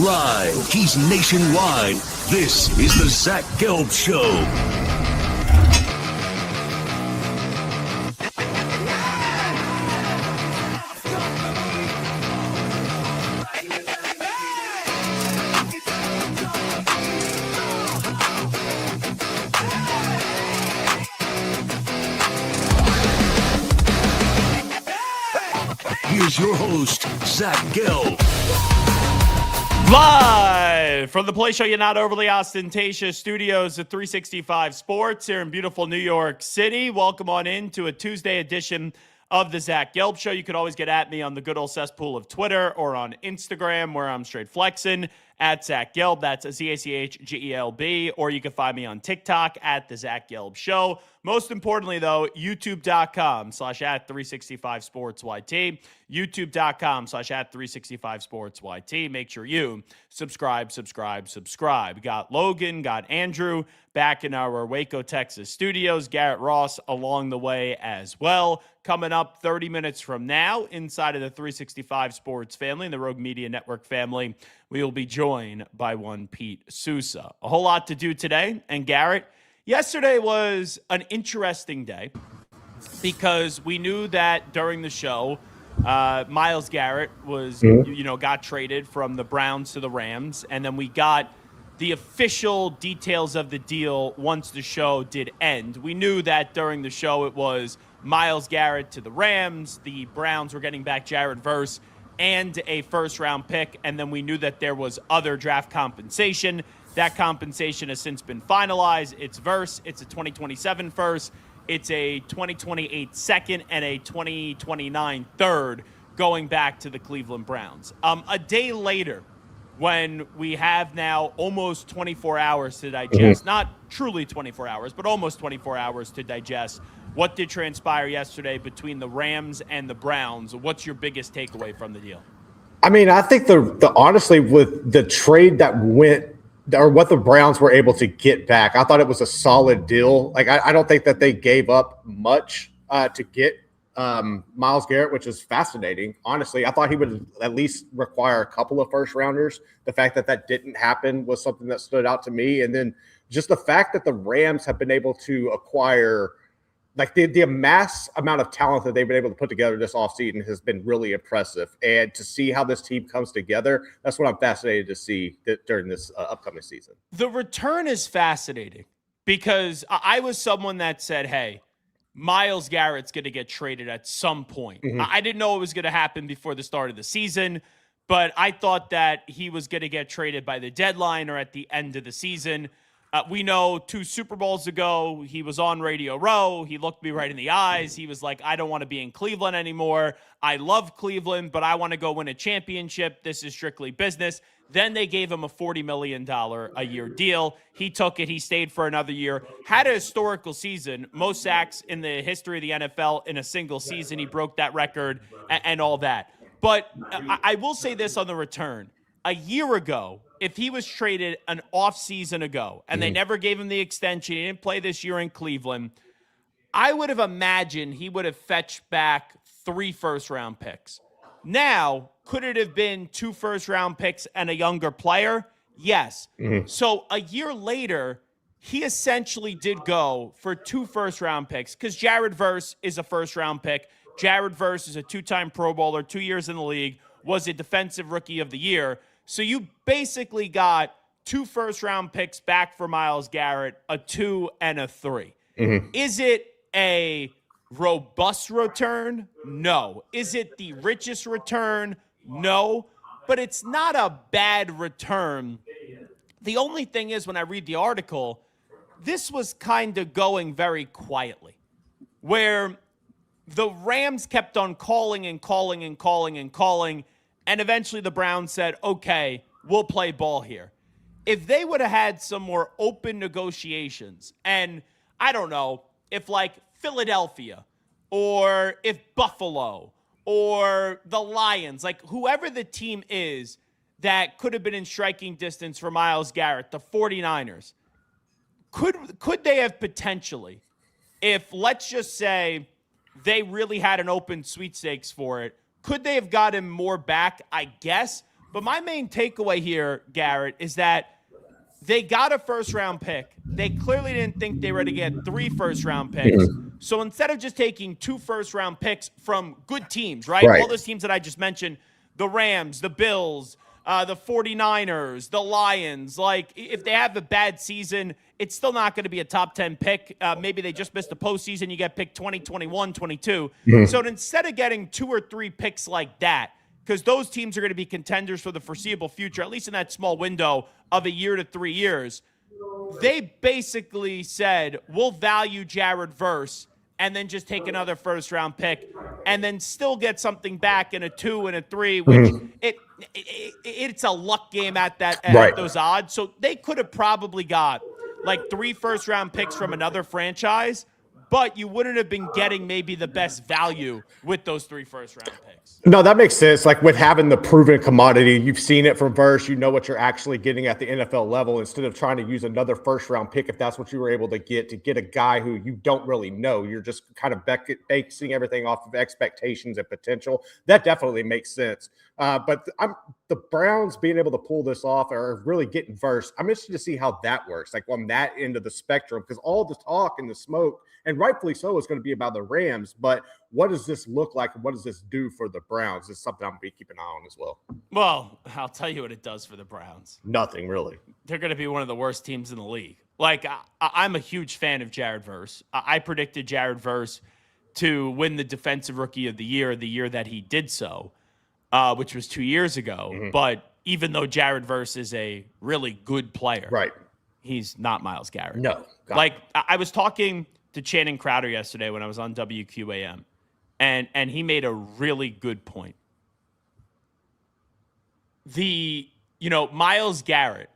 live. He's nationwide. This is the Zach Gelb Show. Here's your host, Zach Gelb. Live from the Play Show, you're not overly ostentatious studios at 365 Sports here in beautiful New York City. Welcome on in to a Tuesday edition of the Zach Gelb Show. You could always get at me on the good old cesspool of Twitter or on Instagram, where I'm straight flexing at Zach Gelb. That's ZACHGELB. Or you can find me on TikTok at the Zach Gelb Show. Most importantly, though, youtube.com/@365SportsYT. youtube.com/@365SportsYT. Make sure you subscribe. Got Logan, got Andrew back in our Waco, Texas studios. Garrett Ross along the way as well. Coming up 30 minutes from now, inside of the 365 Sports family and the Rogue Media Network family, we will be joined by one Pete Sousa. A whole lot to do today. And Garrett, yesterday was an interesting day because we knew that during the show, Myles Garrett was, got traded from the Browns to the Rams, and then we got the official details of the deal once the show did end. We knew that during the show it was Myles Garrett to the Rams, the Browns were getting back Jared Verse and a first-round pick, and then we knew that there was other draft compensation. That compensation has since been finalized. It's Verse, it's a 2027 first, it's a 2028 second, and a 2029 third going back to the Cleveland Browns. A day later, when we have now almost 24 hours to digest, not truly 24 hours, but almost 24 hours to digest what did transpire yesterday between the Rams and the Browns. What's your biggest takeaway from the deal? I mean, I think the honestly, with the trade that went, or what the Browns were able to get back, I thought it was a solid deal. Like, I don't think that they gave up much to get Myles Garrett, which is fascinating. Honestly, I thought he would at least require a couple of first rounders. The fact that that didn't happen was something that stood out to me. And then just the fact that the Rams have been able to acquire, like, the mass amount of talent that they've been able to put together this offseason has been really impressive. And to see how this team comes together, that's what I'm fascinated to see during this upcoming season. The return is fascinating because I was someone that said, hey, Myles Garrett's going to get traded at some point. I didn't know it was going to happen before the start of the season, but I thought that he was going to get traded by the deadline or at the end of the season. We know 2 Super Bowls ago, he was on Radio Row. He looked me right in the eyes. He was like, I don't want to be in Cleveland anymore. I love Cleveland, but I want to go win a championship. This is strictly business. Then they gave him a $40 million a year deal. He took it. He stayed for another year. Had a historical season. Most sacks in the history of the NFL in a single season. He broke that record and all that. But I will say this on the return. A year ago, if he was traded an offseason ago and they never gave him the extension, he didn't play this year in Cleveland, I would have imagined he would have fetched back 3 first-round picks. Now, could it have been 2 first-round picks and a younger player? Yes. So a year later, he essentially did go for 2 first-round picks because Jared Verse is a first-round pick. Jared Verse is a 2-time Pro Bowler, 2 years in the league, was a Defensive Rookie of the Year. So you basically got 2 first-round picks back for Myles Garrett, a 2 and a 3. Is it a robust return? No. Is it the richest return? No. But it's not a bad return. The only thing is, when I read the article, this was kind of going very quietly, where the Rams kept on calling, and eventually the Browns said, okay, we'll play ball here. If they would have had some more open negotiations, and I don't know, if like Philadelphia or if Buffalo or the Lions, like whoever the team is that could have been in striking distance for Myles Garrett, the 49ers, could they have potentially, if let's just say they really had an open sweepstakes for it, could they have gotten more back? I guess. But my main takeaway here, Garrett, is that they got a first-round pick. They clearly didn't think they were to get 3 first-round picks. So instead of just taking 2 first-round picks from good teams, right? All those teams that I just mentioned, the Rams, the Bills, the 49ers, the Lions, like if they have a bad season, it's still not going to be a top 10 pick. Maybe they just missed the postseason. You get picked 20, 21, 22. So instead of getting 2 or 3 picks like that, because those teams are going to be contenders for the foreseeable future, at least in that small window of a year to 3 years, they basically said, we'll value Jared Verse and then just take another first-round pick and then still get something back in a 2 and a 3, which it's a luck game at those odds. So they could have probably got like 3 first-round picks from another franchise, but you wouldn't have been getting maybe the best value with those 3 first-round picks. No, that makes sense. Like with having the proven commodity, you've seen it from Verse. You know what you're actually getting at the NFL level instead of trying to use another first-round pick if that's what you were able to get a guy who you don't really know. You're just kind of basing everything off of expectations and potential. That definitely makes sense. But the Browns being able to pull this off or really getting Verse, I'm interested to see how that works, like on that end of the spectrum, because all the talk and the smoke, and rightfully so, is going to be about the Rams. But what does this look like? And what does this do for the Browns? It's something I'm going to be keeping an eye on as well. Well, I'll tell you what it does for the Browns. Nothing, really. They're going to be one of the worst teams in the league. Like, I'm a huge fan of Jared Verse. I predicted Jared Verse to win the Defensive Rookie of the year that he did so, which was 2 years ago. But even though Jared Verse is a really good player, right, he's not Myles Garrett. No. Like, I was talking to Channing Crowder yesterday when I was on WQAM, and he made a really good point. Myles Garrett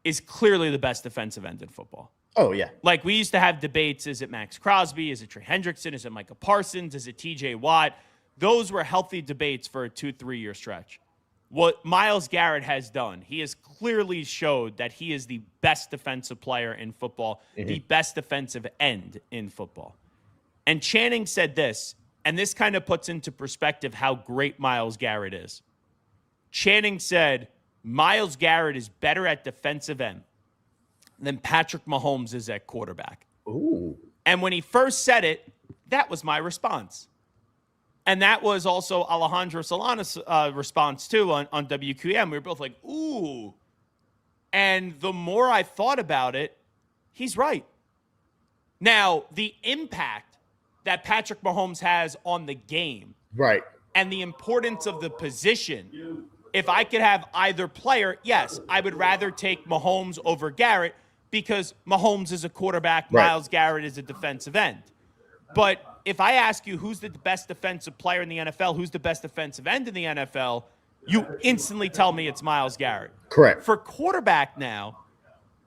is clearly the best defensive end in football. Oh, yeah. Like, we used to have debates. Is it Max Crosby? Is it Trey Hendrickson? Is it Micah Parsons? Is it TJ Watt? Those were healthy debates for a 2-3 year stretch. What Myles Garrett has done, he has clearly showed that he is the best defensive player in football, the best defensive end in football. And Channing said this, and this kind of puts into perspective how great Myles Garrett is. Channing said, Myles Garrett is better at defensive end than Patrick Mahomes is at quarterback. Ooh. And when he first said it, that was my response. And that was also Alejandro Solana's response, too, on WQM. We were both like, ooh. And the more I thought about it, he's right. Now, the impact that Patrick Mahomes has on the game, right, and the importance of the position, if I could have either player, yes, I would rather take Mahomes over Garrett because Mahomes is a quarterback, right. Myles Garrett is a defensive end. But if I ask you who's the best defensive player in the NFL, who's the best defensive end in the NFL, you instantly tell me it's Myles Garrett. Correct. For quarterback now,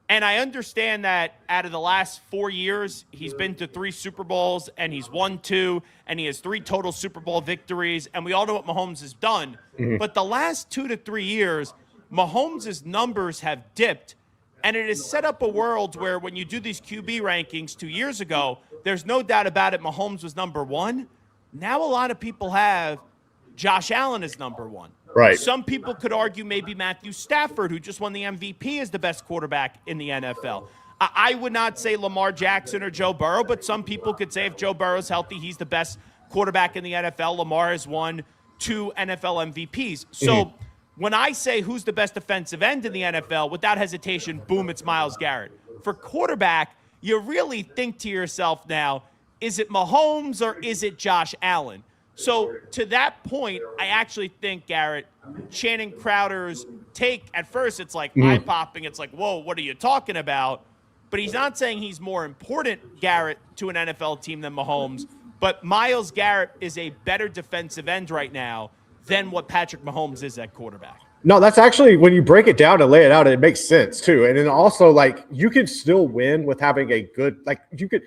and I understand that out of the last 4 years, he's been to 3 Super Bowls, and he's won 2, and he has 3 total Super Bowl victories, and we all know what Mahomes has done. But the last 2 to 3 years, Mahomes' numbers have dipped, and it has set up a world where when you do these QB rankings 2 years ago, there's no doubt about it, Mahomes was number 1. Now a lot of people have Josh Allen as number 1. Right. Some people could argue maybe Matthew Stafford, who just won the MVP, is the best quarterback in the NFL. I would not say Lamar Jackson or Joe Burrow, but some people could say if Joe Burrow's healthy, he's the best quarterback in the NFL. Lamar has won 2 NFL MVPs. So when I say who's the best defensive end in the NFL, without hesitation, boom, it's Myles Garrett. For quarterback, you really think to yourself now, is it Mahomes or is it Josh Allen? So to that point, I actually think, Garrett, Channing Crowder's take, at first it's like eye-popping. It's like, whoa, what are you talking about? But he's not saying he's more important, Garrett, to an NFL team than Mahomes. But Myles Garrett is a better defensive end right now than what Patrick Mahomes is at quarterback. No, that's actually, when you break it down and lay it out, it makes sense too. And then also, like, you could still win with having a good, like, you could,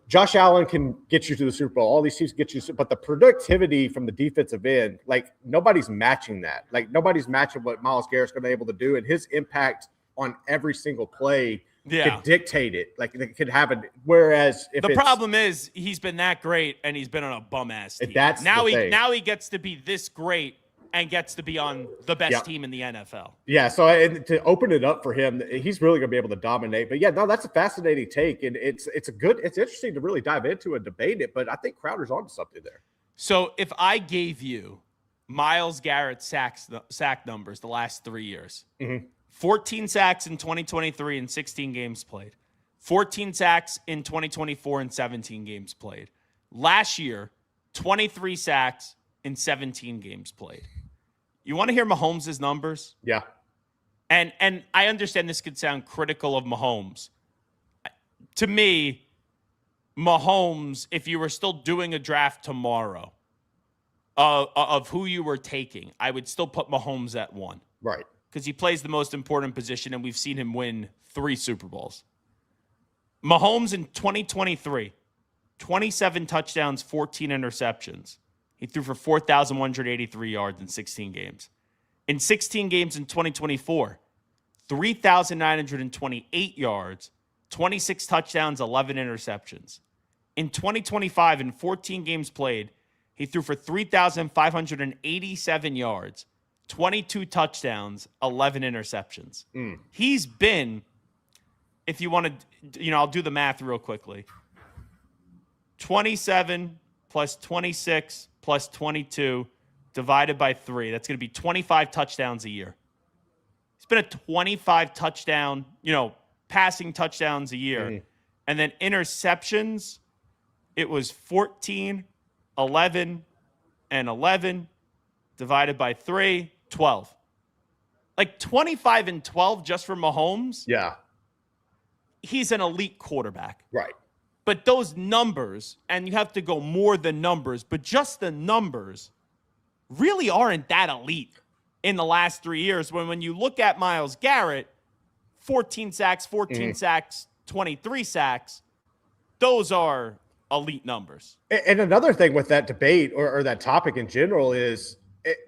Josh Allen can get you to the Super Bowl. All these teams get you, but the productivity from the defensive end, like, nobody's matching that. Like, nobody's matching what Myles Garrett's going to be able to do, and his impact on every single play could dictate it. Like, it could happen. Whereas if the problem is he's been that great and he's been on a bum ass team. That's now he gets to be this great and gets to be on the best team in the NFL. Yeah, so and to open it up for him, he's really going to be able to dominate. But yeah, no, that's a fascinating take, and it's interesting to really dive into and debate it. But I think Crowder's onto something there. So if I gave you Myles Garrett sack numbers the last 3 years, 14 sacks in 2023 and 16 games played, 14 sacks in 2024 and 17 games played. Last year, 23 sacks in 17 games played. You want to hear Mahomes' numbers? Yeah. And I understand this could sound critical of Mahomes. To me, Mahomes, if you were still doing a draft tomorrow of who you were taking, I would still put Mahomes at 1. Right. Because he plays the most important position, and we've seen him win 3 Super Bowls. Mahomes in 2023, 27 touchdowns, 14 interceptions. He threw for 4,183 yards in 16 games. In 16 games in 2024, 3,928 yards, 26 touchdowns, 11 interceptions. In 2025, in 14 games played, he threw for 3,587 yards, 22 touchdowns, 11 interceptions. He's been, if you want to, I'll do the math real quickly. 27 plus 26 plus 22 divided by 3. That's going to be 25 touchdowns a year. He's been a 25 touchdown, passing touchdowns a year. And then interceptions, it was 14, 11, and 11 divided by 3, 12. Like 25 and 12 just for Mahomes. Yeah. He's an elite quarterback. Right. But those numbers, and you have to go more than numbers, but just the numbers really aren't that elite in the last 3 years. When you look at Myles Garrett, 14 sacks, 14 sacks, 23 sacks, those are elite numbers. And another thing with that debate or that topic in general is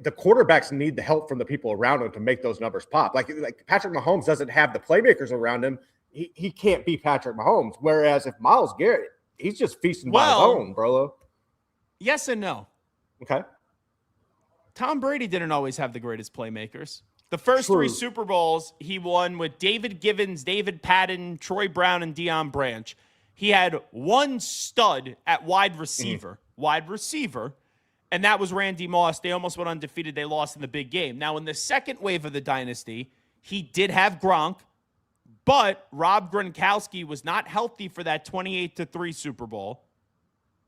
the quarterbacks need the help from the people around them to make those numbers pop. Like Patrick Mahomes doesn't have the playmakers around him. He can't be Patrick Mahomes. Whereas if Myles Garrett, he's just feasting by his own, bro. Yes and no. Okay. Tom Brady didn't always have the greatest playmakers. The first 3 Super Bowls he won with David Givens, David Patton, Troy Brown, and Deion Branch. He had one stud at wide receiver, and that was Randy Moss. They almost went undefeated. They lost in the big game. Now, in the second wave of the dynasty, he did have Gronk, but Rob Gronkowski was not healthy for that 28-3 Super Bowl.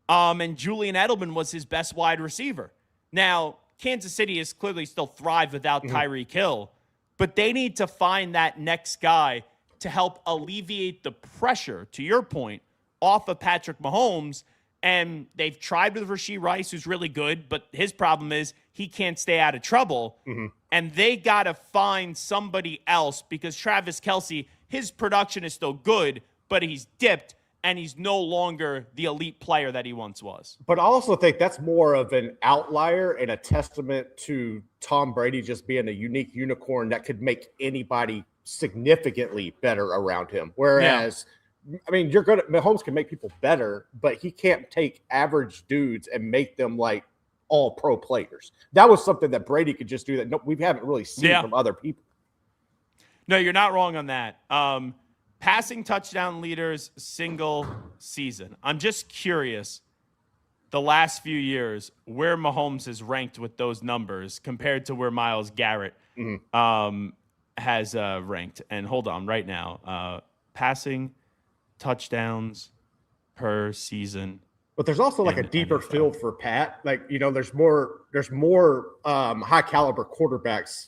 And Julian Edelman was his best wide receiver. Now, Kansas City has clearly still thrived without Tyreek Hill, but they need to find that next guy to help alleviate the pressure, to your point, off of Patrick Mahomes. And they've tried with Rashee Rice, who's really good, but his problem is he can't stay out of trouble. And they got to find somebody else because Travis Kelce, his production is still good, but he's dipped and he's no longer the elite player that he once was. But I also think that's more of an outlier and a testament to Tom Brady just being a unique unicorn that could make anybody significantly better around him. Whereas, I mean, Mahomes can make people better, but he can't take average dudes and make them like all pro players. That was something that Brady could just do that we haven't really seen from other people. No, you're not wrong on that. Passing touchdown leaders single season. I'm just curious, the last few years, where Mahomes has ranked with those numbers compared to where Myles Garrett has ranked. And hold on right now. Passing touchdowns per season. But there's also like a deeper field for Pat. Like, there's more high caliber quarterbacks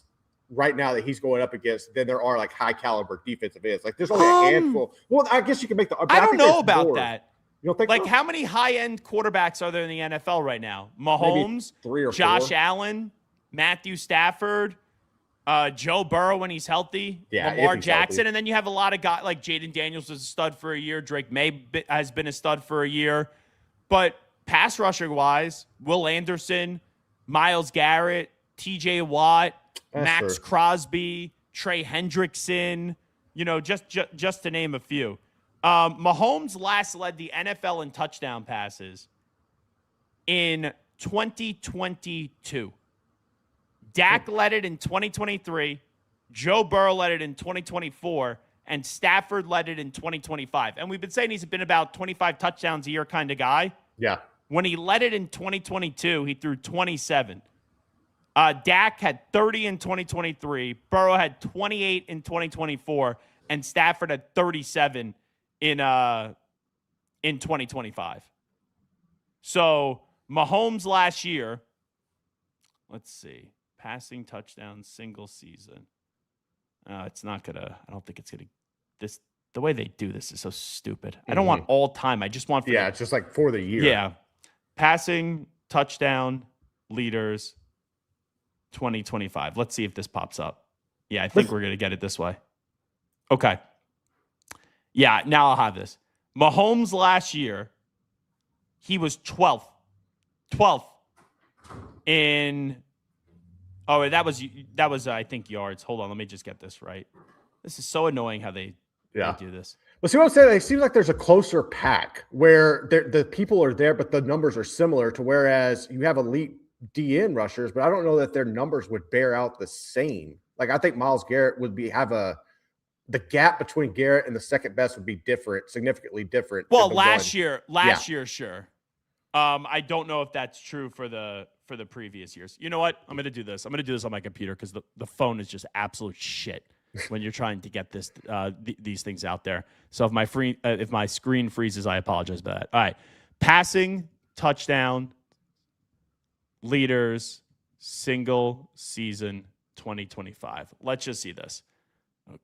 right now that he's going up against than there are like high caliber defensive ends. Like there's only a handful. Well, I guess you can make the. I don't know about that. You don't think like so? How many high end quarterbacks are there in the NFL right now? Mahomes, maybe 3 or 4. Josh Allen, Matthew Stafford, Joe Burrow when he's healthy, Lamar Jackson, and then you have a lot of guys like Jaden Daniels was a stud for a year. Drake May has been a stud for a year, but pass rushing wise, Will Anderson, Myles Garrett, T.J. Watt. Max Crosby, Trey Hendrickson, just to name a few. Mahomes last led the NFL in touchdown passes in 2022. Dak led it in 2023. Joe Burrow led it in 2024. And Stafford led it in 2025. And we've been saying he's been about 25 touchdowns a year kind of guy. Yeah. When he led it in 2022, he threw 27. Dak had 30 in 2023. Burrow had 28 in 2024. And Stafford had 37 in 2025. So Mahomes last year, let's see, passing touchdowns, single season. It's not going to, I don't think it's going to, the way they do this is so stupid. I don't want all time. I just want it's just like for the year. Yeah. Passing touchdown leaders 2025. Let's see if this pops up. Yeah, I think we're going to get it this way. Okay. Yeah, now I'll have this. Mahomes last year, he was 12th. 12th in that was I think yards. Hold on, let me just get this right. This is so annoying how they do this. But see what I'm saying? It seems like there's a closer pack where the people are there, but the numbers are similar to whereas you have elite DN rushers, but I don't know that their numbers would bear out the same. Like I think Myles Garrett would the gap between Garrett and the second best would be different, significantly different. Well, last year, sure. I don't know if that's true for the previous years. You know what? I'm going to do this. I'm going to do this on my computer because the phone is just absolute shit when you're trying to get these things out there. So if my screen freezes, I apologize about that. All right. Passing touchdown leaders single season 2025. Let's just see this.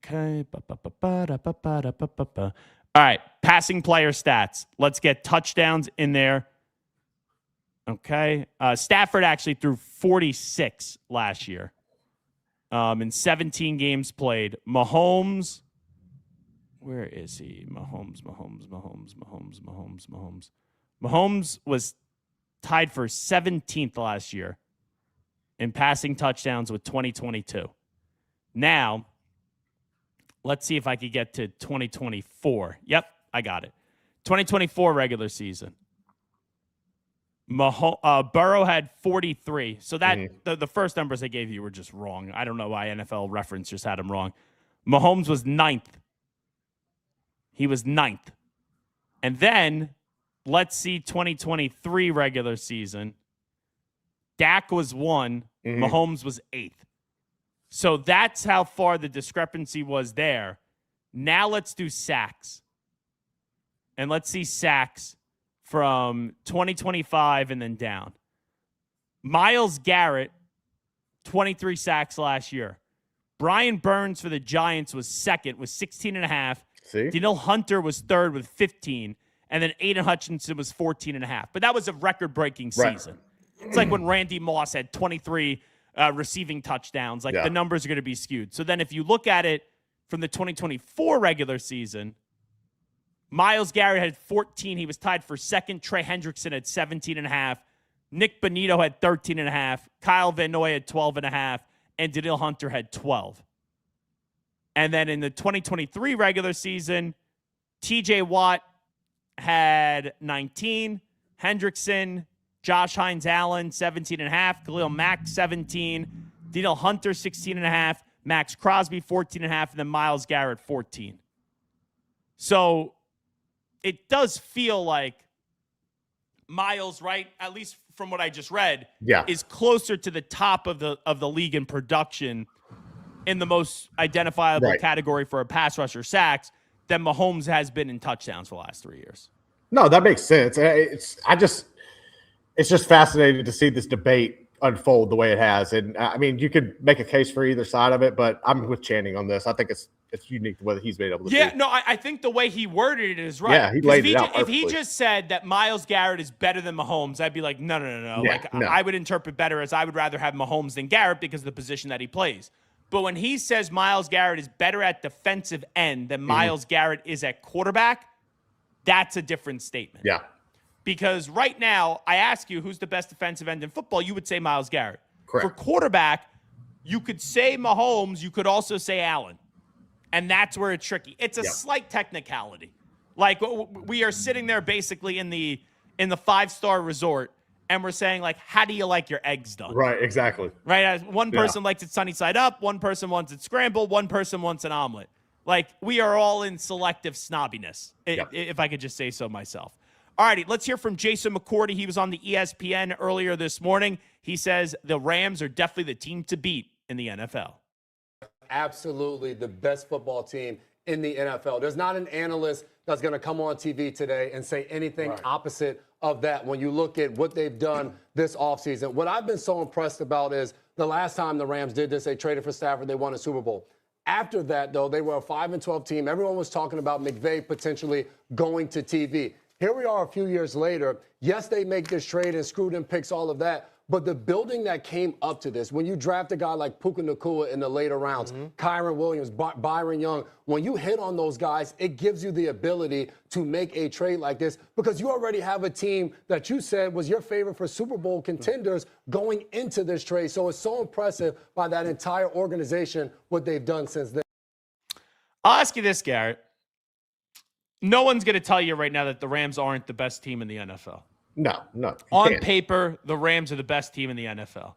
Okay. All right. Passing player stats. Let's get touchdowns in there. Okay. Stafford actually threw 46 last year in 17 games played. Mahomes, where is he? Mahomes. Mahomes was tied for 17th last year in passing touchdowns with 2022. Now, let's see if I could get to 2024. Yep, I got it. 2024 regular season. Burrow had 43. So that the first numbers I gave you were just wrong. I don't know why NFL Reference just had him wrong. Mahomes was 9th. He was 9th. And then let's see 2023 regular season. Dak was 1. Mahomes was 8th. So that's how far the discrepancy was there. Now let's do sacks. And let's see sacks from 2025 and then down. Myles Garrett, 23 sacks last year. Brian Burns for the Giants was second with 16.5. See? Danielle Hunter was third with 15. And then Aiden Hutchinson was 14.5. But that was a record-breaking season. It's like when Randy Moss had 23 receiving touchdowns. Like the numbers are going to be skewed. So then if you look at it from the 2024 regular season, Myles Garrett had 14. He was tied for second. Trey Hendrickson had 17.5. Nick Bonito had 13.5. Kyle Van Noy had 12.5. And Danielle Hunter had 12. And then in the 2023 regular season, TJ Watt had 19. Hendrickson, Josh Hines-Allen, 17.5. Khalil Mack, 17. Danielle Hunter, 16.5. Max Crosby, 14.5. And then Myles Garrett, 14. So it does feel like Myles, right, at least from what I just read, is closer to the top of the league in production in the most identifiable category for a pass rusher sacks than Mahomes has been in touchdowns for the last 3 years. No, that makes sense. It's just fascinating to see this debate unfold the way it has. And I mean, you could make a case for either side of it, but I'm with Channing on this. I think it's unique the way that he's been able to do. No, I think the way he worded it is right. Yeah, he laid it out If he just said that Myles Garrett is better than Mahomes, I'd be like, no. I would interpret better as I would rather have Mahomes than Garrett because of the position that he plays. But when he says Myles Garrett is better at defensive end than Myles Garrett is at quarterback, that's a different statement. Yeah. Because right now, I ask you who's the best defensive end in football, you would say Myles Garrett. Correct. For quarterback, you could say Mahomes, you could also say Allen. And that's where it's tricky. It's a slight technicality. Like we are sitting there basically in the 5-star resort, and we're saying, like, how do you like your eggs done? Right, exactly. Right? As one person likes it sunny side up, one person wants it scrambled, one person wants an omelet. Like, we are all in selective snobbiness, if I could just say so myself. All righty, let's hear from Jason McCourty. He was on the ESPN earlier this morning. He says the Rams are definitely the team to beat in the NFL. Absolutely the best football team in the NFL. There's not an analyst that's going to come on TV today and say anything opposite of that when you look at what they've done this offseason. What I've been so impressed about is the last time the Rams did this, they traded for Stafford, they won a Super Bowl. After that, though, they were a 5-12 team. Everyone was talking about McVay potentially going to TV. Here we are a few years later. Yes, they make this trade and screwed in picks, all of that. But the building that came up to this, when you draft a guy like Puka Nacua in the later rounds, Kyron Williams, Byron Young, when you hit on those guys, it gives you the ability to make a trade like this because you already have a team that you said was your favorite for Super Bowl contenders going into this trade. So it's so impressive by that entire organization, what they've done since then. I'll ask you this, Garrett. No one's going to tell you right now that the Rams aren't the best team in the NFL. No. On paper, the Rams are the best team in the NFL.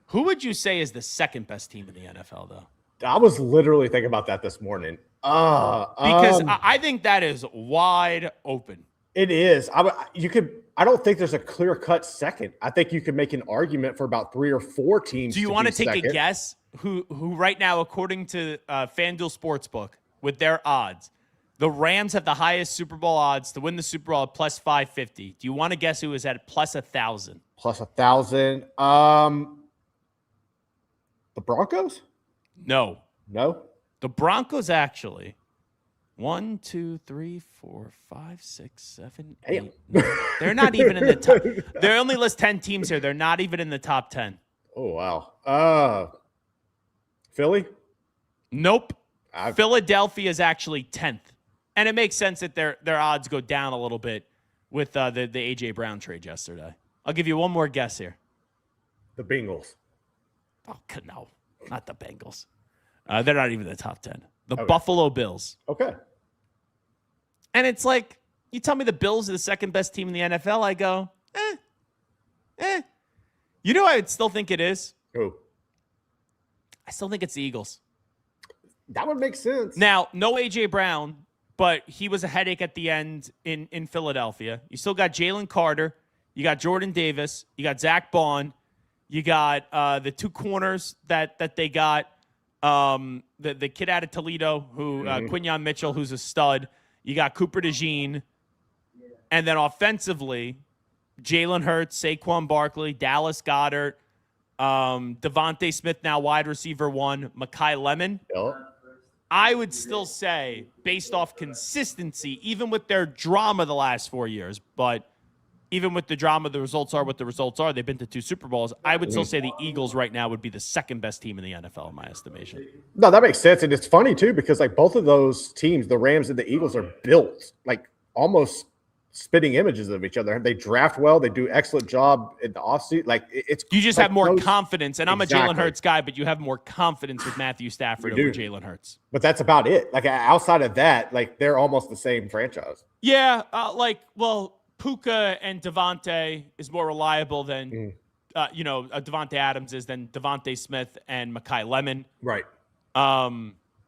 Who would you say is the second best team in the NFL, though? I was literally thinking about that this morning. Because I think that is wide open. It is. I don't think there's a clear-cut second. I think you could make an argument for about 3 or 4 teams. Do you want to take a guess who right now, according to FanDuel Sportsbook, with their odds, the Rams have the highest Super Bowl odds to win the Super Bowl at plus 550. Do you want to guess who is at plus 1,000? Plus 1,000. The Broncos? No. No? The Broncos actually. 1, 2, 3, 4, 5, 6, 7, 8. 9. They're not even in the top. They only list 10 teams here. They're not even in the top 10. Oh, wow. Philly? Nope. Philadelphia is actually 10th. And it makes sense that their odds go down a little bit with the A.J. Brown trade yesterday. I'll give you one more guess here. The Bengals. Oh, no. Not the Bengals. They're not even in the top 10. The Buffalo Bills. Okay. And it's like, you tell me the Bills are the second best team in the NFL, I go, You know, I would still think it is. Who? I still think it's the Eagles. That would make sense. Now, no A.J. Brown, but he was a headache at the end in Philadelphia. You still got Jalen Carter. You got Jordan Davis. You got Zach Bond. You got the 2 corners that they got. The kid out of Toledo, who Quinyon Mitchell, who's a stud. You got Cooper DeJean. And then offensively, Jalen Hurts, Saquon Barkley, Dallas Goedert, Devontae Smith, now wide receiver 1, Mekhi Lemon. Yep. I would still say, based off consistency, even with their drama the last 4 years, but even with the drama, the results are what the results are. They've been to 2 Super Bowls. I would still say the Eagles right now would be the second best team in the NFL, in my estimation. No, that makes sense. And it's funny, too, because like both of those teams, the Rams and the Eagles, are built like almost spitting images of each other. They draft well. They do excellent job in the offseason. Like it's you just like have more confidence. And I'm a Exactly. Jalen Hurts guy, but you have more confidence with Matthew Stafford over Jalen Hurts. But that's about it. Like outside of that, like they're almost the same franchise. Yeah, Puka and Devontae is more reliable than, Devontae Adams is than Devontae Smith and Mekhi Lemon. Right.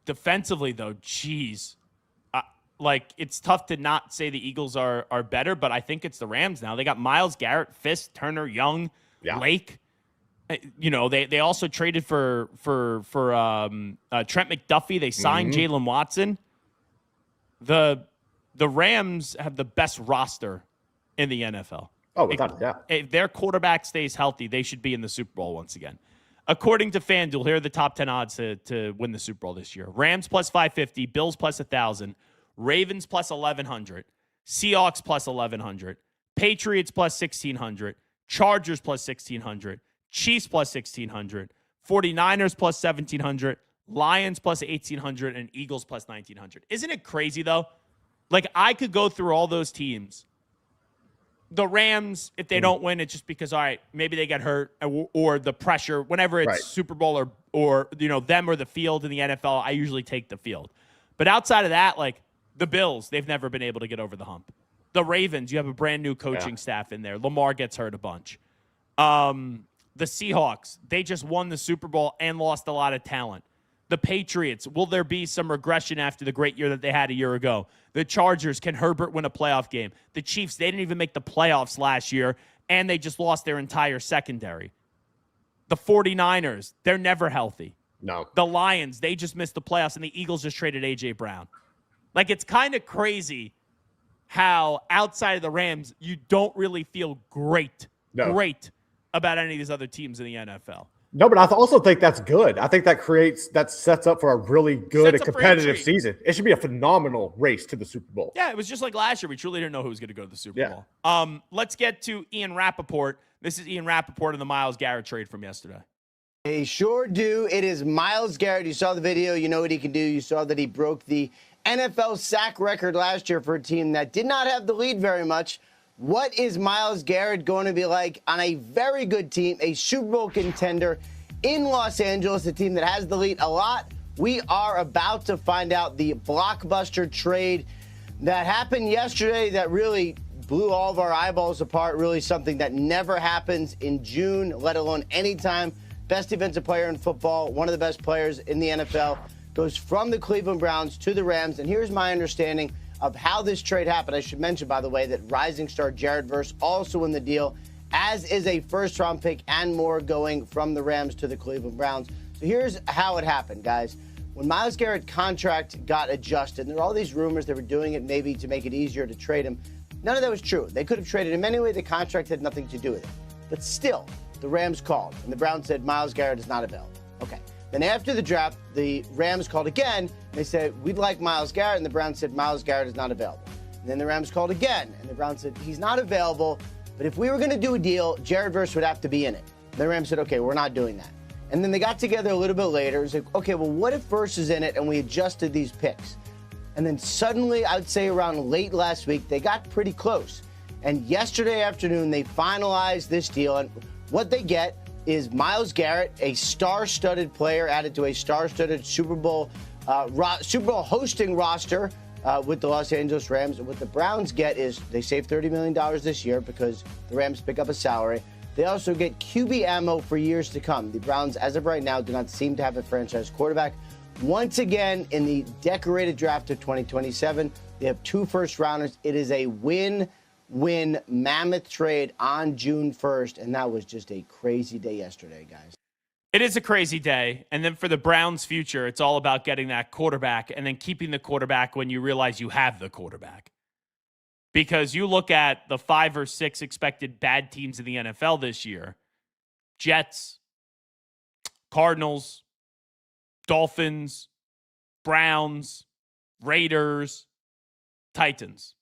Defensively, though, geez. It's tough to not say the Eagles are better, but I think it's the Rams now. They got Myles, Garrett, Fisk, Turner, Young, Lake. They also traded for Trent McDuffie. They signed Jalen Watson. The Rams have the best roster in the NFL. Oh, without a doubt. If their quarterback stays healthy, they should be in the Super Bowl once again. According to FanDuel, here are the top 10 odds to win the Super Bowl this year. Rams plus 550, Bills plus 1,000, Ravens plus 1,100, Seahawks plus 1,100, Patriots plus 1,600, Chargers plus 1,600, Chiefs plus 1,600, 49ers plus 1,700, Lions plus 1,800, and Eagles plus 1,900. Isn't it crazy, though? Like, I could go through all those teams. The Rams, if they don't win, it's just because, all right, maybe they get hurt or the pressure. Whenever it's Super Bowl or them or the field in the NFL, I usually take the field. But outside of that, like the Bills, they've never been able to get over the hump. The Ravens, you have a brand new coaching staff in there. Lamar gets hurt a bunch. The Seahawks, they just won the Super Bowl and lost a lot of talent. The Patriots, will there be some regression after the great year that they had a year ago? The Chargers, can Herbert win a playoff game? The Chiefs, they didn't even make the playoffs last year, and they just lost their entire secondary. The 49ers, they're never healthy. No. The Lions, they just missed the playoffs, and the Eagles just traded A.J. Brown. Like, it's kind of crazy how outside of the Rams, you don't really feel great about any of these other teams in the NFL. No, but I also think that's good. I think that sets up for a really good and competitive season. It should be a phenomenal race to the Super Bowl. Yeah, it was just like last year. We truly didn't know who was going to go to the Super Bowl. Let's get to Ian Rappaport. This is Ian Rappaport on the Myles Garrett trade from yesterday. They sure do. It is Myles Garrett. You saw the video. You know what he can do. You saw that he broke the NFL sack record last year for a team that did not have the lead very much. What is Myles Garrett going to be like on a very good team, a Super Bowl contender in Los Angeles, a team that has the lead a lot? We are about to find out. The blockbuster trade that happened yesterday that really blew all of our eyeballs apart, really something that never happens in June, let alone anytime. Best defensive player in football, one of the best players in the NFL, goes from the Cleveland Browns to the Rams. And here's my understanding of how this trade happened. I should mention, by the way, that rising star Jared Verse also in the deal, as is a first-round pick and more going from the Rams to the Cleveland Browns. So here's how it happened, guys. When Myles Garrett's contract got adjusted, and there were all these rumors they were doing it maybe to make it easier to trade him, none of that was true. They could have traded him anyway. The contract had nothing to do with it. But still, the Rams called, and the Browns said Myles Garrett is not available. Okay. Then after the draft, the Rams called again. They said, we'd like Myles Garrett, and the Browns said Myles Garrett is not available. And then the Rams called again, and the Browns said he's not available, but if we were going to do a deal, Jared Verse would have to be in it. The Rams said, okay, we're not doing that. And then they got together a little bit later and said, okay, well, what if Verse is in it and we adjusted these picks? And then suddenly, I'd say around late last week, they got pretty close. And yesterday afternoon, they finalized this deal, and what they get is Myles Garrett, a star-studded player added to a star-studded Super Bowl hosting roster with the Los Angeles Rams. And what the Browns get is they save $30 million this year because the Rams pick up a salary. They also get QB ammo for years to come. The Browns, as of right now, do not seem to have a franchise quarterback. Once again, in the decorated draft of 2027, they have 2 first-rounders. It is a win mammoth trade on June 1st, and that was just a crazy day yesterday, guys. It is a crazy day, and then for the Browns' future, it's all about getting that quarterback and then keeping the quarterback when you realize you have the quarterback. Because you look at the 5 or 6 expected bad teams in the NFL this year: Jets, Cardinals, Dolphins, Browns, Raiders, Titans.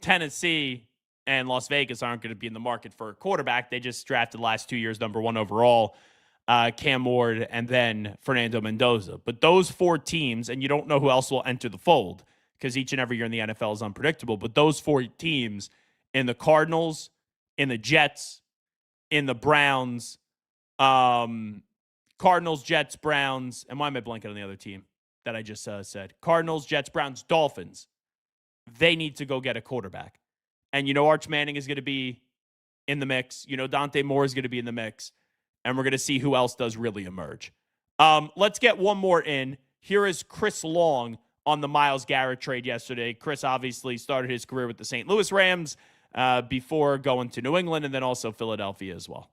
Tennessee and Las Vegas aren't going to be in the market for a quarterback. They just drafted the last 2 years, number 1 overall, Cam Ward, and then Fernando Mendoza. But those 4 teams, and you don't know who else will enter the fold because each and every year in the NFL is unpredictable, but those 4 teams in the Cardinals, in the Jets, in the Browns, Cardinals, Jets, Browns, and why am I blanking on the other team that I just said? Cardinals, Jets, Browns, Dolphins. They need to go get a quarterback. And you know Arch Manning is going to be in the mix. You know Dante Moore is going to be in the mix. And we're going to see who else does really emerge. Let's get one more in. Here is Chris Long on the Myles Garrett trade yesterday. Chris obviously started his career with the St. Louis Rams before going to New England and then also Philadelphia as well.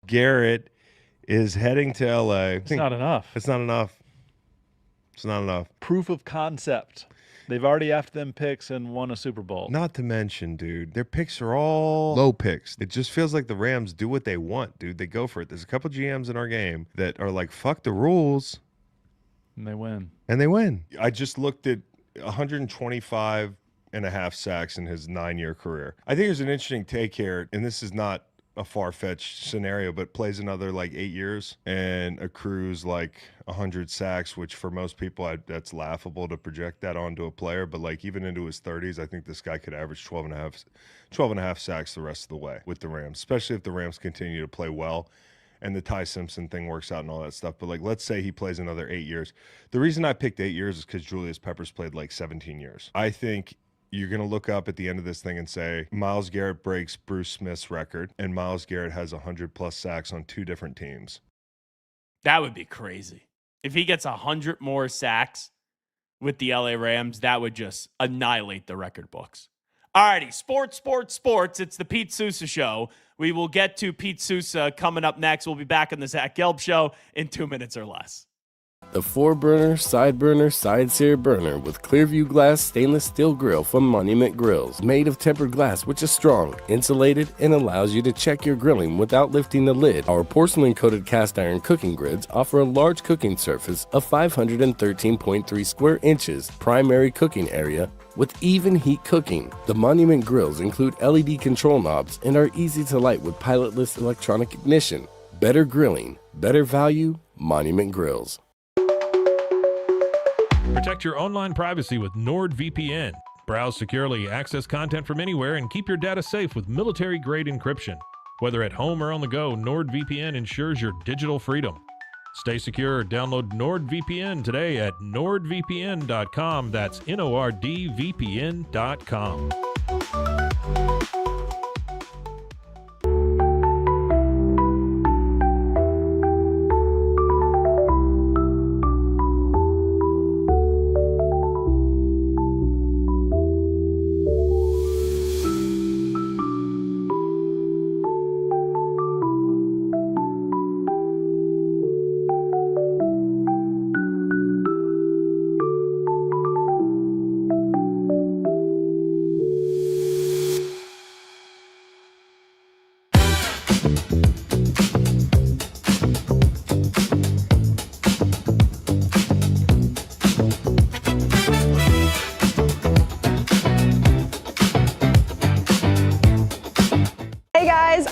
Garrett is heading to L.A. It's not enough. It's not enough. It's not enough. Proof of concept. They've already after them picks and won a Super Bowl. Not to mention, dude, their picks are all low picks. It just feels like the Rams do what they want, dude. They go for it. There's a couple GMs in our game that are like, fuck the rules. And they win. And they win. I just looked at 125 and a half sacks in his 9-year career. I think there's an interesting take here, and this is not a far-fetched scenario, but plays another like 8 years and accrues like 100 sacks, which for most people that's laughable to project that onto a player. But like even into his 30s, I think this guy could average 12 and a half sacks the rest of the way with the Rams, especially if the Rams continue to play well and the Ty Simpson thing works out and all that stuff. But like, let's say he plays another 8 years. The reason I picked 8 years is because Julius Peppers played like 17 years. I think you're going to look up at the end of this thing and say, Myles Garrett breaks Bruce Smith's record, and Myles Garrett has 100-plus sacks on 2 different teams. That would be crazy. If he gets 100 more sacks with the LA Rams, that would just annihilate the record books. All righty, sports. It's the Pete Sousa Show. We will get to Pete Sousa coming up next. We'll be back on the Zach Gelb Show in 2 minutes or less. The 4-burner, side sear burner with Clearview Glass stainless steel grill from Monument Grills. Made of tempered glass, which is strong, insulated, and allows you to check your grilling without lifting the lid. Our porcelain-coated cast iron cooking grids offer a large cooking surface of 513.3 square inches, primary cooking area, with even heat cooking. The Monument Grills include LED control knobs and are easy to light with pilotless electronic ignition. Better grilling, better value, Monument Grills. Protect your online privacy with NordVPN. Browse securely, access content from anywhere, and keep your data safe with military-grade encryption. Whether at home or on the go, NordVPN ensures your digital freedom. Stay secure. Download NordVPN today at nordvpn.com. That's NORDVPN.com.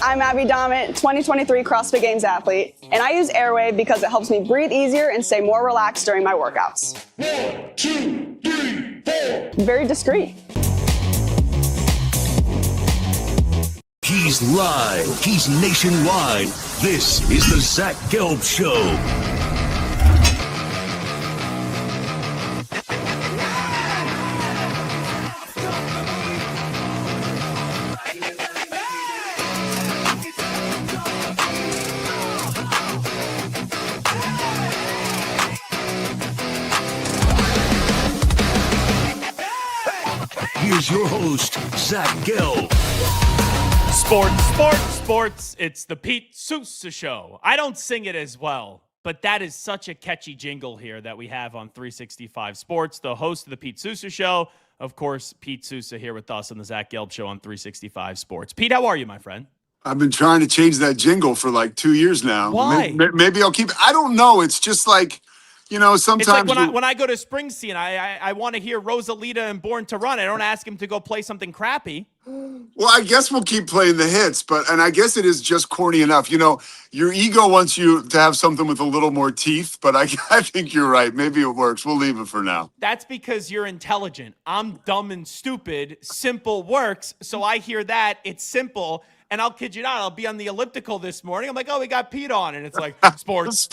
I'm Abby Domit, 2023 CrossFit Games athlete, and I use Airwave because it helps me breathe easier and stay more relaxed during my workouts. 1, 2, 3, 4. Very discreet. He's live. He's nationwide. This is the Zach Gelb Show. Here's your host, Zach Gelb. Sports. It's the Pete Sousa Show. I don't sing it as well, but that is such a catchy jingle here that we have on 365 Sports. The host of the Pete Sousa Show, of course, Pete Sousa here with us on the Zach Gelb Show on 365 Sports. Pete, how are you, my friend? I've been trying to change that jingle for like 2 years now. Why? Maybe I'll keep it. I don't know. It's just like, you know, sometimes. It's like when I go to Springsteen, I want to hear Rosalita and Born to Run. I don't ask him to go play something crappy. Well, I guess we'll keep playing the hits, and I guess it is just corny enough. You know, your ego wants you to have something with a little more teeth, but I think you're right. Maybe it works. We'll leave it for now. That's because you're intelligent. I'm dumb and stupid. Simple works. So I hear that. It's simple. And I'll kid you not, I'll be on the elliptical this morning. I'm like, oh, we got Pete on. And it's like, sports.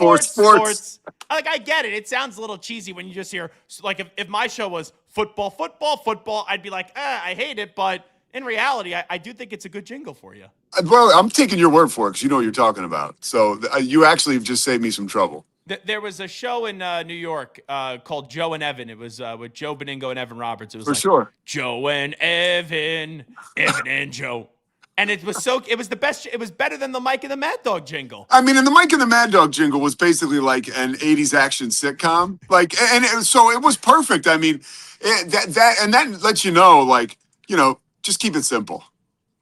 Like, I get it. It sounds a little cheesy when you just hear, like, if my show was football, I'd be like, I hate it. But in reality, I do think it's a good jingle for you. Well, I'm taking your word for it because you know what you're talking about. So you actually have just saved me some trouble. There was a show in New York called Joe and Evan. It was with Joe Beningo and Evan Roberts. It was sure. Joe and Evan and Joe. And it was the best. It was better than the Mike and the Mad Dog jingle. I mean, and the Mike and the Mad Dog jingle was basically like an 80s action sitcom. So it was perfect. I mean, that lets you know, like, you know, just keep it simple.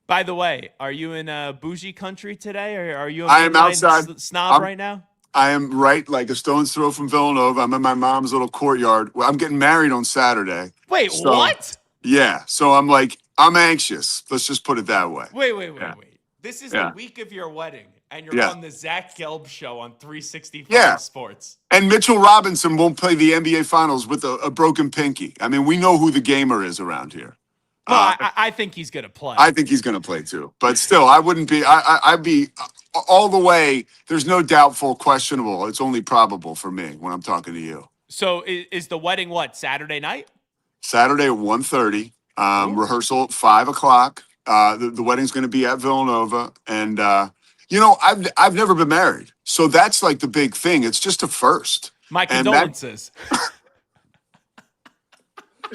By the way, are you in bougie country today, or are you? I am outside. Snob right now. I am right, like a stone's throw from Villanova. I'm in my mom's little courtyard. Well, I'm getting married on Saturday. Wait, what? Yeah. So I'm like, I'm anxious. Let's just put it that way. Wait. This is the week of your wedding, and you're on the Zach Gelb Show on 365 Sports. And Mitchell Robinson won't play the NBA Finals with a broken pinky. I mean, we know who the gamer is around here. Well, I think he's going to play. I think he's going to play too. But still, I wouldn't be. I'd be all the way. There's no doubtful, questionable. It's only probable for me when I'm talking to you. So is the wedding what, Saturday night? Saturday at 1:30. Rehearsal at 5 o'clock. The wedding's going to be at Villanova, and I've never been married, so that's like the big thing. It's just a first. My condolences.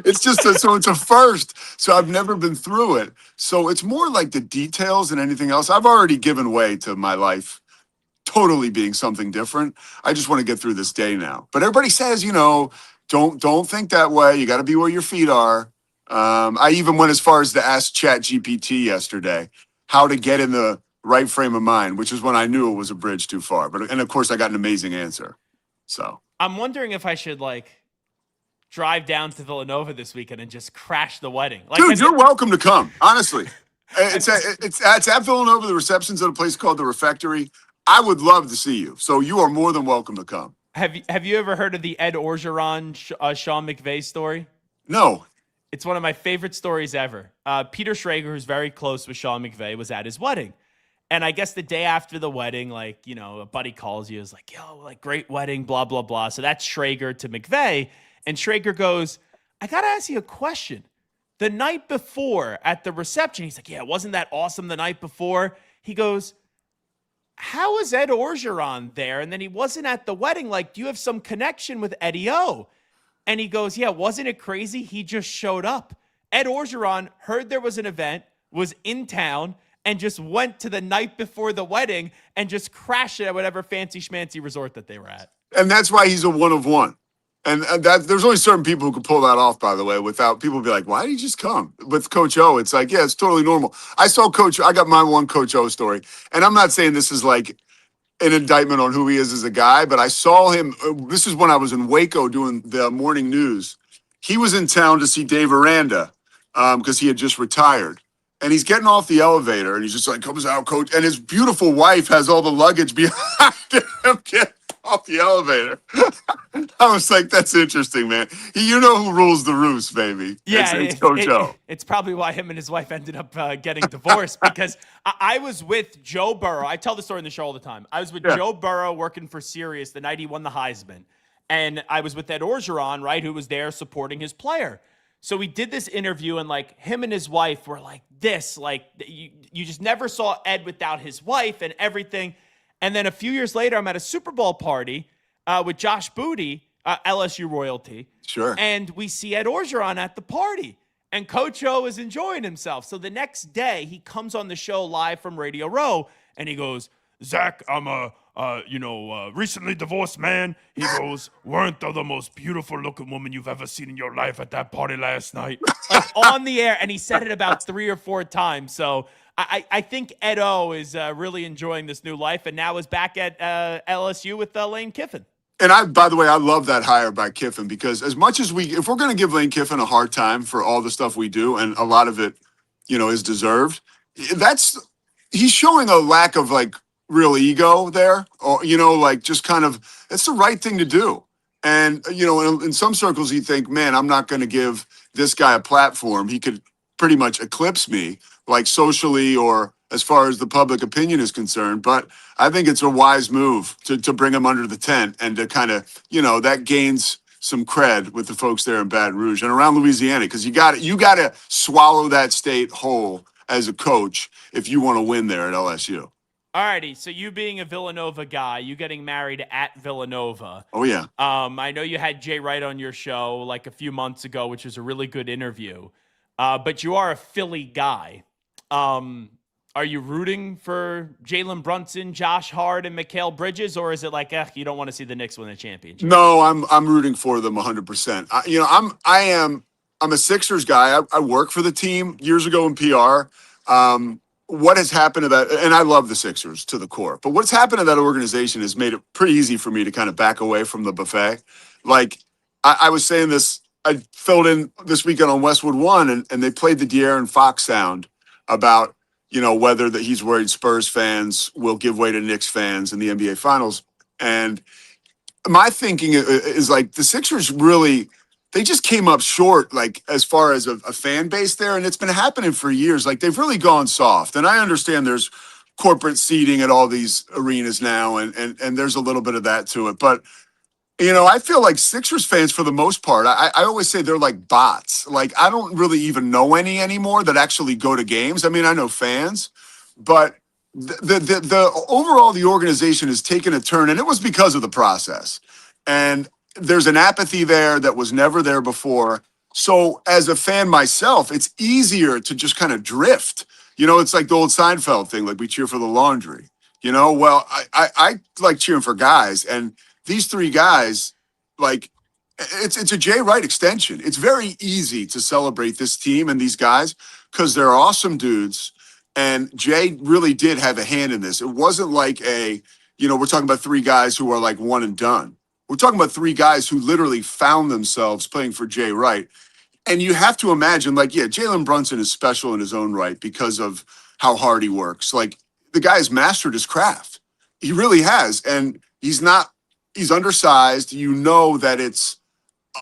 It's a first. So I've never been through it. So it's more like the details than anything else. I've already given way to my life totally being something different. I just want to get through this day now. But everybody says, don't think that way. You got to be where your feet are. I even went as far as to ask ChatGPT yesterday how to get in the right frame of mind, which is when I knew it was a bridge too far. And of course, I got an amazing answer. So I'm wondering if I should drive down to Villanova this weekend and just crash the wedding. Dude, you're welcome to come. Honestly, it's at Villanova. The reception's at a place called the Refectory. I would love to see you. So you are more than welcome to come. Have you ever heard of the Ed Orgeron, Sean McVay story? No. It's one of my favorite stories ever. Peter Schrager, who's very close with Sean McVay, was at his wedding. And I guess the day after the wedding, a buddy calls you, is like, yo, great wedding, blah, blah, blah. So that's Schrager to McVay. And Schrager goes, I got to ask you a question. The night before at the reception, he's like, yeah, wasn't that awesome the night before? He goes, how was Ed Orgeron there? And then he wasn't at the wedding. Do you have some connection with Eddie O? And he goes, yeah, wasn't it crazy? He just showed up. Ed Orgeron heard there was an event, was in town, and just went to the night before the wedding and just crashed it at whatever fancy schmancy resort that they were at. And that's why he's a one of one. And that there's only certain people who can pull that off, by the way, without people be like, why did he just come? With Coach O, it's like, yeah, it's totally normal. I got my one Coach O story. And I'm not saying this is an indictment on who he is as a guy, but I saw him. This is when I was in Waco doing the morning news. He was in town to see Dave Aranda because he had just retired. And he's getting off the elevator and he's just comes out, Coach. And his beautiful wife has all the luggage behind him getting off the elevator. I was like, that's interesting, man. You know who rules the roost, baby. Yeah, it's Coach O. It's probably why him and his wife ended up getting divorced because I was with Joe Burrow. I tell the story in the show all the time. I was with Joe Burrow working for Sirius the night he won the Heisman. And I was with Ed Orgeron, right, who was there supporting his player. So we did this interview, and him and his wife were like this. You just never saw Ed without his wife and everything. And then a few years later, I'm at a Super Bowl party with Josh Booty, LSU royalty. Sure. And we see Ed Orgeron at the party. And Coach O is enjoying himself. So the next day, he comes on the show live from Radio Row, and he goes, Zach, I'm a recently divorced man. He goes, weren't they the most beautiful looking woman you've ever seen in your life at that party last night? On the air. And he said it about 3 or 4 times. So I think Ed O is really enjoying this new life and now is back at LSU with Lane Kiffin. And by the way, I love that hire by Kiffin because as much as if we're going to give Lane Kiffin a hard time for all the stuff we do, and a lot of it, is deserved, he's showing a lack of real ego there, or just kind of, it's the right thing to do. And in some circles you think, man, I'm not going to give this guy a platform. He could pretty much eclipse me, socially or as far as the public opinion is concerned. But I think it's a wise move to bring him under the tent and to kind of, that gains some cred with the folks there in Baton Rouge and around Louisiana, because you got to swallow that state whole as a coach if you want to win there at LSU. Alrighty, so you being a Villanova guy, you getting married at Villanova. Oh, yeah. I know you had Jay Wright on your show a few months ago, which was a really good interview. But you are a Philly guy. Are you rooting for Jalen Brunson, Josh Hart, and Mikal Bridges, or is it you don't want to see the Knicks win the championship? No, I'm rooting for them 100%. I'm a Sixers guy. I worked for the team years ago in PR. What has happened to that, and I love the Sixers to the core, but what's happened to that organization has made it pretty easy for me to kind of back away from the buffet. I was saying this, I filled in this weekend on Westwood One, and they played the De'Aaron Fox sound about, whether that he's worried Spurs fans will give way to Knicks fans in the NBA Finals. And my thinking is the Sixers really, they just came up short, as far as a fan base there. And it's been happening for years. They've really gone soft. And I understand there's corporate seating at all these arenas now, and there's a little bit of that to it. But I feel like Sixers fans, for the most part, I always say they're like bots. Like, I don't really even know any anymore that actually go to games. I mean, I know fans, but the overall, the organization has taken a turn, and it was because of the process. And there's an apathy there that was never there before. So as a fan myself, it's easier to just kind of drift. It's like the old Seinfeld thing, like we cheer for the laundry. Well, I like cheering for guys, and these three guys, like, it's a Jay Wright extension. It's very easy to celebrate this team and these guys because they're awesome dudes. And Jay really did have a hand in this. It wasn't like we're talking about three guys who are like one and done. We're talking about three guys who literally found themselves playing for Jay Wright. And you have to imagine, Jalen Brunson is special in his own right because of how hard he works. Like, the guy has mastered his craft. He really has. And he's undersized. That it's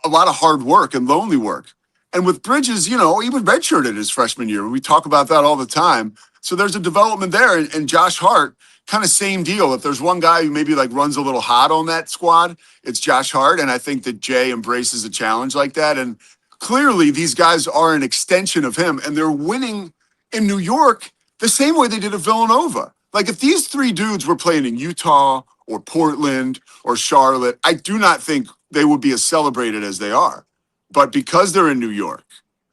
a lot of hard work and lonely work. And with Bridges, he was redshirted his freshman year. We talk about that all the time. So there's a development there. And Josh Hart, kind of same deal. If there's one guy who maybe runs a little hot on that squad, it's Josh Hart. And I think that Jay embraces a challenge like that. And clearly these guys are an extension of him. And they're winning in New York the same way they did at Villanova. Like, if these three dudes were playing in Utah or Portland or Charlotte, I do not think they would be as celebrated as they are. But because they're in New York,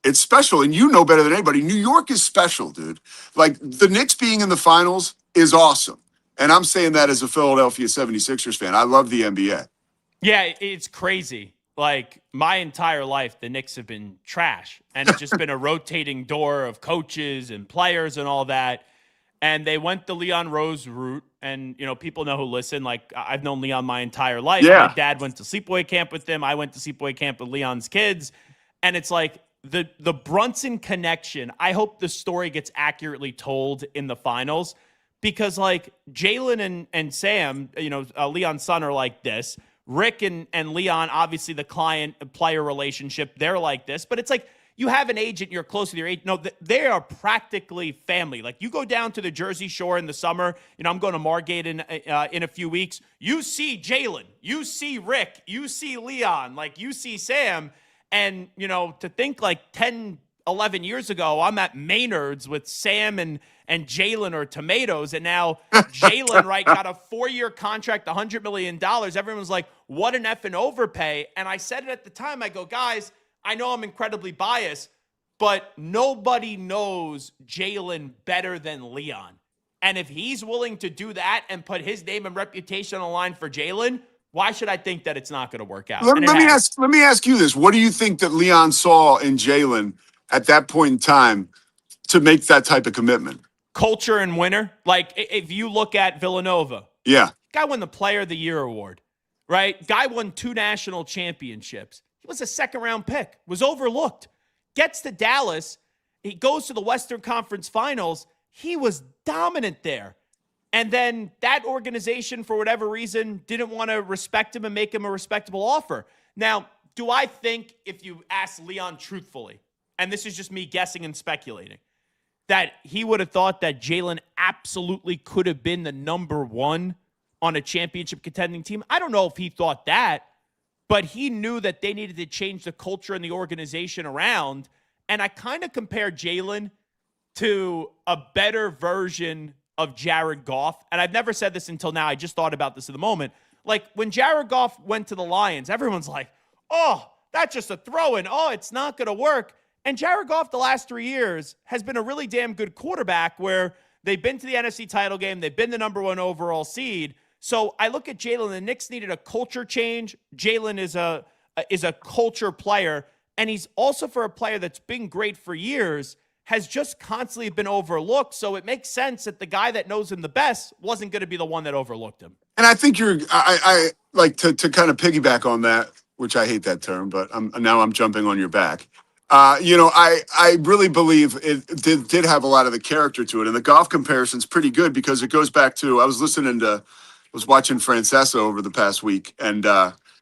it's special. And better than anybody, New York is special, dude. Like, the Knicks being in the finals is awesome. And I'm saying that as a Philadelphia 76ers fan. I love the NBA. Yeah, it's crazy. Like, my entire life, the Knicks have been trash. And it's just been a rotating door of coaches and players and all that. And they went the Leon Rose route. And, people know who listen. Like, I've known Leon my entire life. Yeah. My dad went to sleepaway camp with him. I went to sleepaway camp with Leon's kids. And it's like the Brunson connection. I hope the story gets accurately told in the finals. Because, Jalen and Sam, Leon's son, are like this. Rick and Leon, obviously the client-player relationship, they're like this. But it's like, you have an agent, you're close with your agent. No, they are practically family. Like, you go down to the Jersey Shore in the summer. I'm going to Margate in a few weeks. You see Jalen. You see Rick. You see Leon. You see Sam. And, to think 10, 11 years ago, I'm at Maynard's with Sam and Jalen or tomatoes. And now Jalen, got a 4-year contract, $100 million. Everyone's like, what an effing overpay. And I said it at the time. I go, guys, I know I'm incredibly biased, but nobody knows Jalen better than Leon. And if he's willing to do that and put his name and reputation on the line for Jalen, why should I think that it's not going to work out? Let me ask you this. What do you think that Leon saw in Jalen at that point in time to make that type of commitment? Culture and winner. If you look at Villanova. Yeah. Guy won the Player of the Year award, right? Guy won 2 national championships. He was a second-round pick, was overlooked. Gets to Dallas. He goes to the Western Conference Finals. He was dominant there. And then that organization, for whatever reason, didn't want to respect him and make him a respectable offer. Now, do I think, if you ask Leon truthfully, and this is just me guessing and speculating, that he would have thought that Jalen absolutely could have been the number one on a championship contending team? I don't know if he thought that, but he knew that they needed to change the culture and the organization around. And I kind of compare Jalen to a better version of Jared Goff. And I've never said this until now. I just thought about this in the moment. When Jared Goff went to the Lions, everyone's like, oh, that's just a throw-in. Oh, it's not going to work. And Jared Goff the last 3 years has been a really damn good quarterback where they've been to the NFC title game. They've been the number 1 overall seed. So I look at Jalen. The Knicks needed a culture change. Jalen is a culture player. And he's also, for a player that's been great for years, has just constantly been overlooked. So it makes sense that the guy that knows him the best wasn't going to be the one that overlooked him. And I think I like to kind of piggyback on that, which I hate that term, but I'm jumping on your back. I really believe it did have a lot of the character to it. And the Goff comparison's pretty good because it goes back to, I was watching Francesa over the past week, and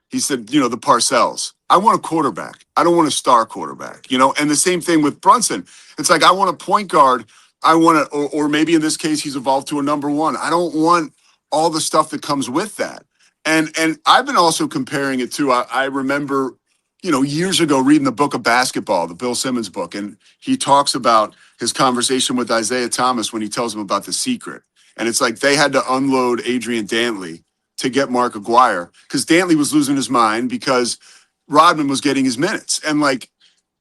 he said, the Parcells. I want a quarterback. I don't want a star quarterback, and the same thing with Brunson. It's like, I want a point guard. I want or maybe in this case, he's evolved to a number 1. I don't want all the stuff that comes with that. And I've been also comparing it to, I remember, years ago reading the book of basketball, the Bill Simmons book, and he talks about his conversation with Isaiah Thomas when he tells him about the secret. And it's like they had to unload Adrian Dantley to get Mark Aguirre because Dantley was losing his mind because Rodman was getting his minutes. And like,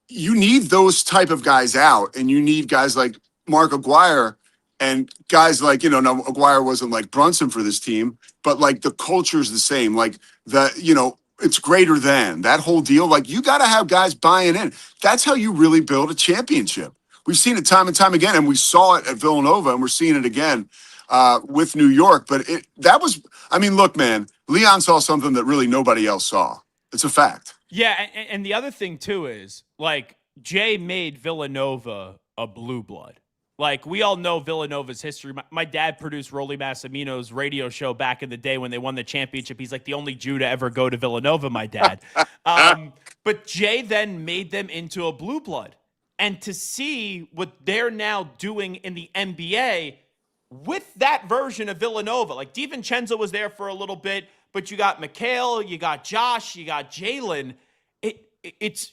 you need those type of guys out, and you need guys like Mark Aguirre and guys like, now Aguirre wasn't like Brunson for this team, but like the culture is the same. Like it's greater than that whole deal. Like you got to have guys buying in. That's how you really build a championship. We've seen it time and time again, and we saw it at Villanova, and we're seeing it again with New York. But look, man, Leon saw something that really nobody else saw. It's a fact. Yeah, and the other thing too is like Jay made Villanova a blue blood. Like we all know Villanova's history. My dad produced Rolly Massimino's radio show back in the day when they won the championship. He's like the only Jew to ever go to Villanova, my dad. But Jay then made them into a blue blood. And to see what they're now doing in the NBA with that version of Villanova, like DiVincenzo was there for a little bit, but you got Mikhail, you got Josh, you got Jalen. It's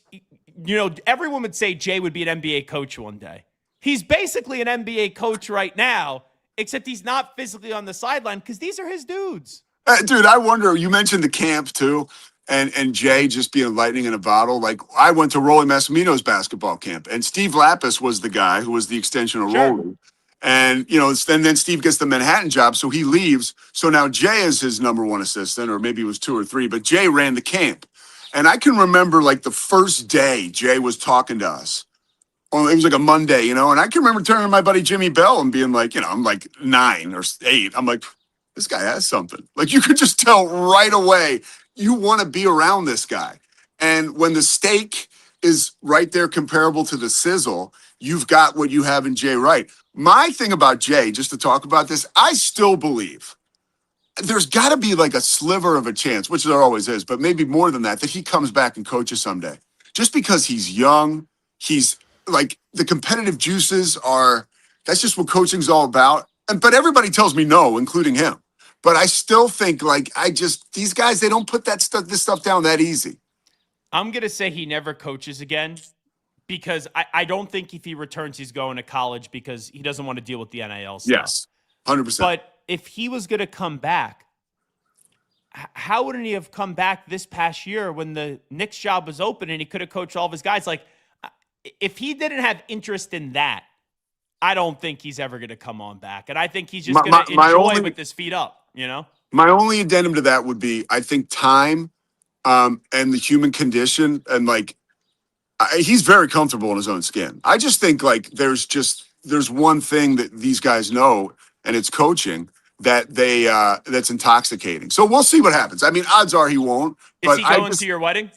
everyone would say Jay would be an NBA coach one day. He's basically an NBA coach right now, except he's not physically on the sideline because these are his dudes. Dude, I wonder, you mentioned the camp too, and Jay just being lightning in a bottle. Like I went to Rolly Massimino's basketball camp, and Steve Lapis was the guy who was the extension of Rolly. And, then Steve gets the Manhattan job, so he leaves. So now Jay is his number one assistant, or maybe it was 2 or 3, but Jay ran the camp. And I can remember like the first day Jay was talking to us. Well, it was like a Monday, and I can remember turning to my buddy Jimmy Bell and being like, I'm like 9 or 8. I'm like, this guy has something. Like you could just tell right away you want to be around this guy. And when the steak is right there comparable to the sizzle, you've got what you have in Jay Wright. My thing about Jay, just to talk about this, I still believe there's got to be like a sliver of a chance, which there always is, but maybe more than that he comes back and coaches someday. Just because he's young, he's like the competitive juices that's just what coaching's all about. But everybody tells me no, including him. But I still think these guys, they don't put this stuff down that easy. I'm going to say he never coaches again because I don't think if he returns, he's going to college because he doesn't want to deal with the NIL stuff. Yes, 100%. But if he was going to come back, how wouldn't he have come back this past year when the Knicks job was open and he could have coached all of his guys? Like, if he didn't have interest in that, I don't think he's ever going to come on back. And I think he's just going to enjoy with his feet up, My only addendum to that would be, I think time and the human condition, and he's very comfortable in his own skin. I just think there's one thing that these guys know, and it's coaching, that that's intoxicating. So we'll see what happens. I mean, odds are he won't. Is he going to your wedding?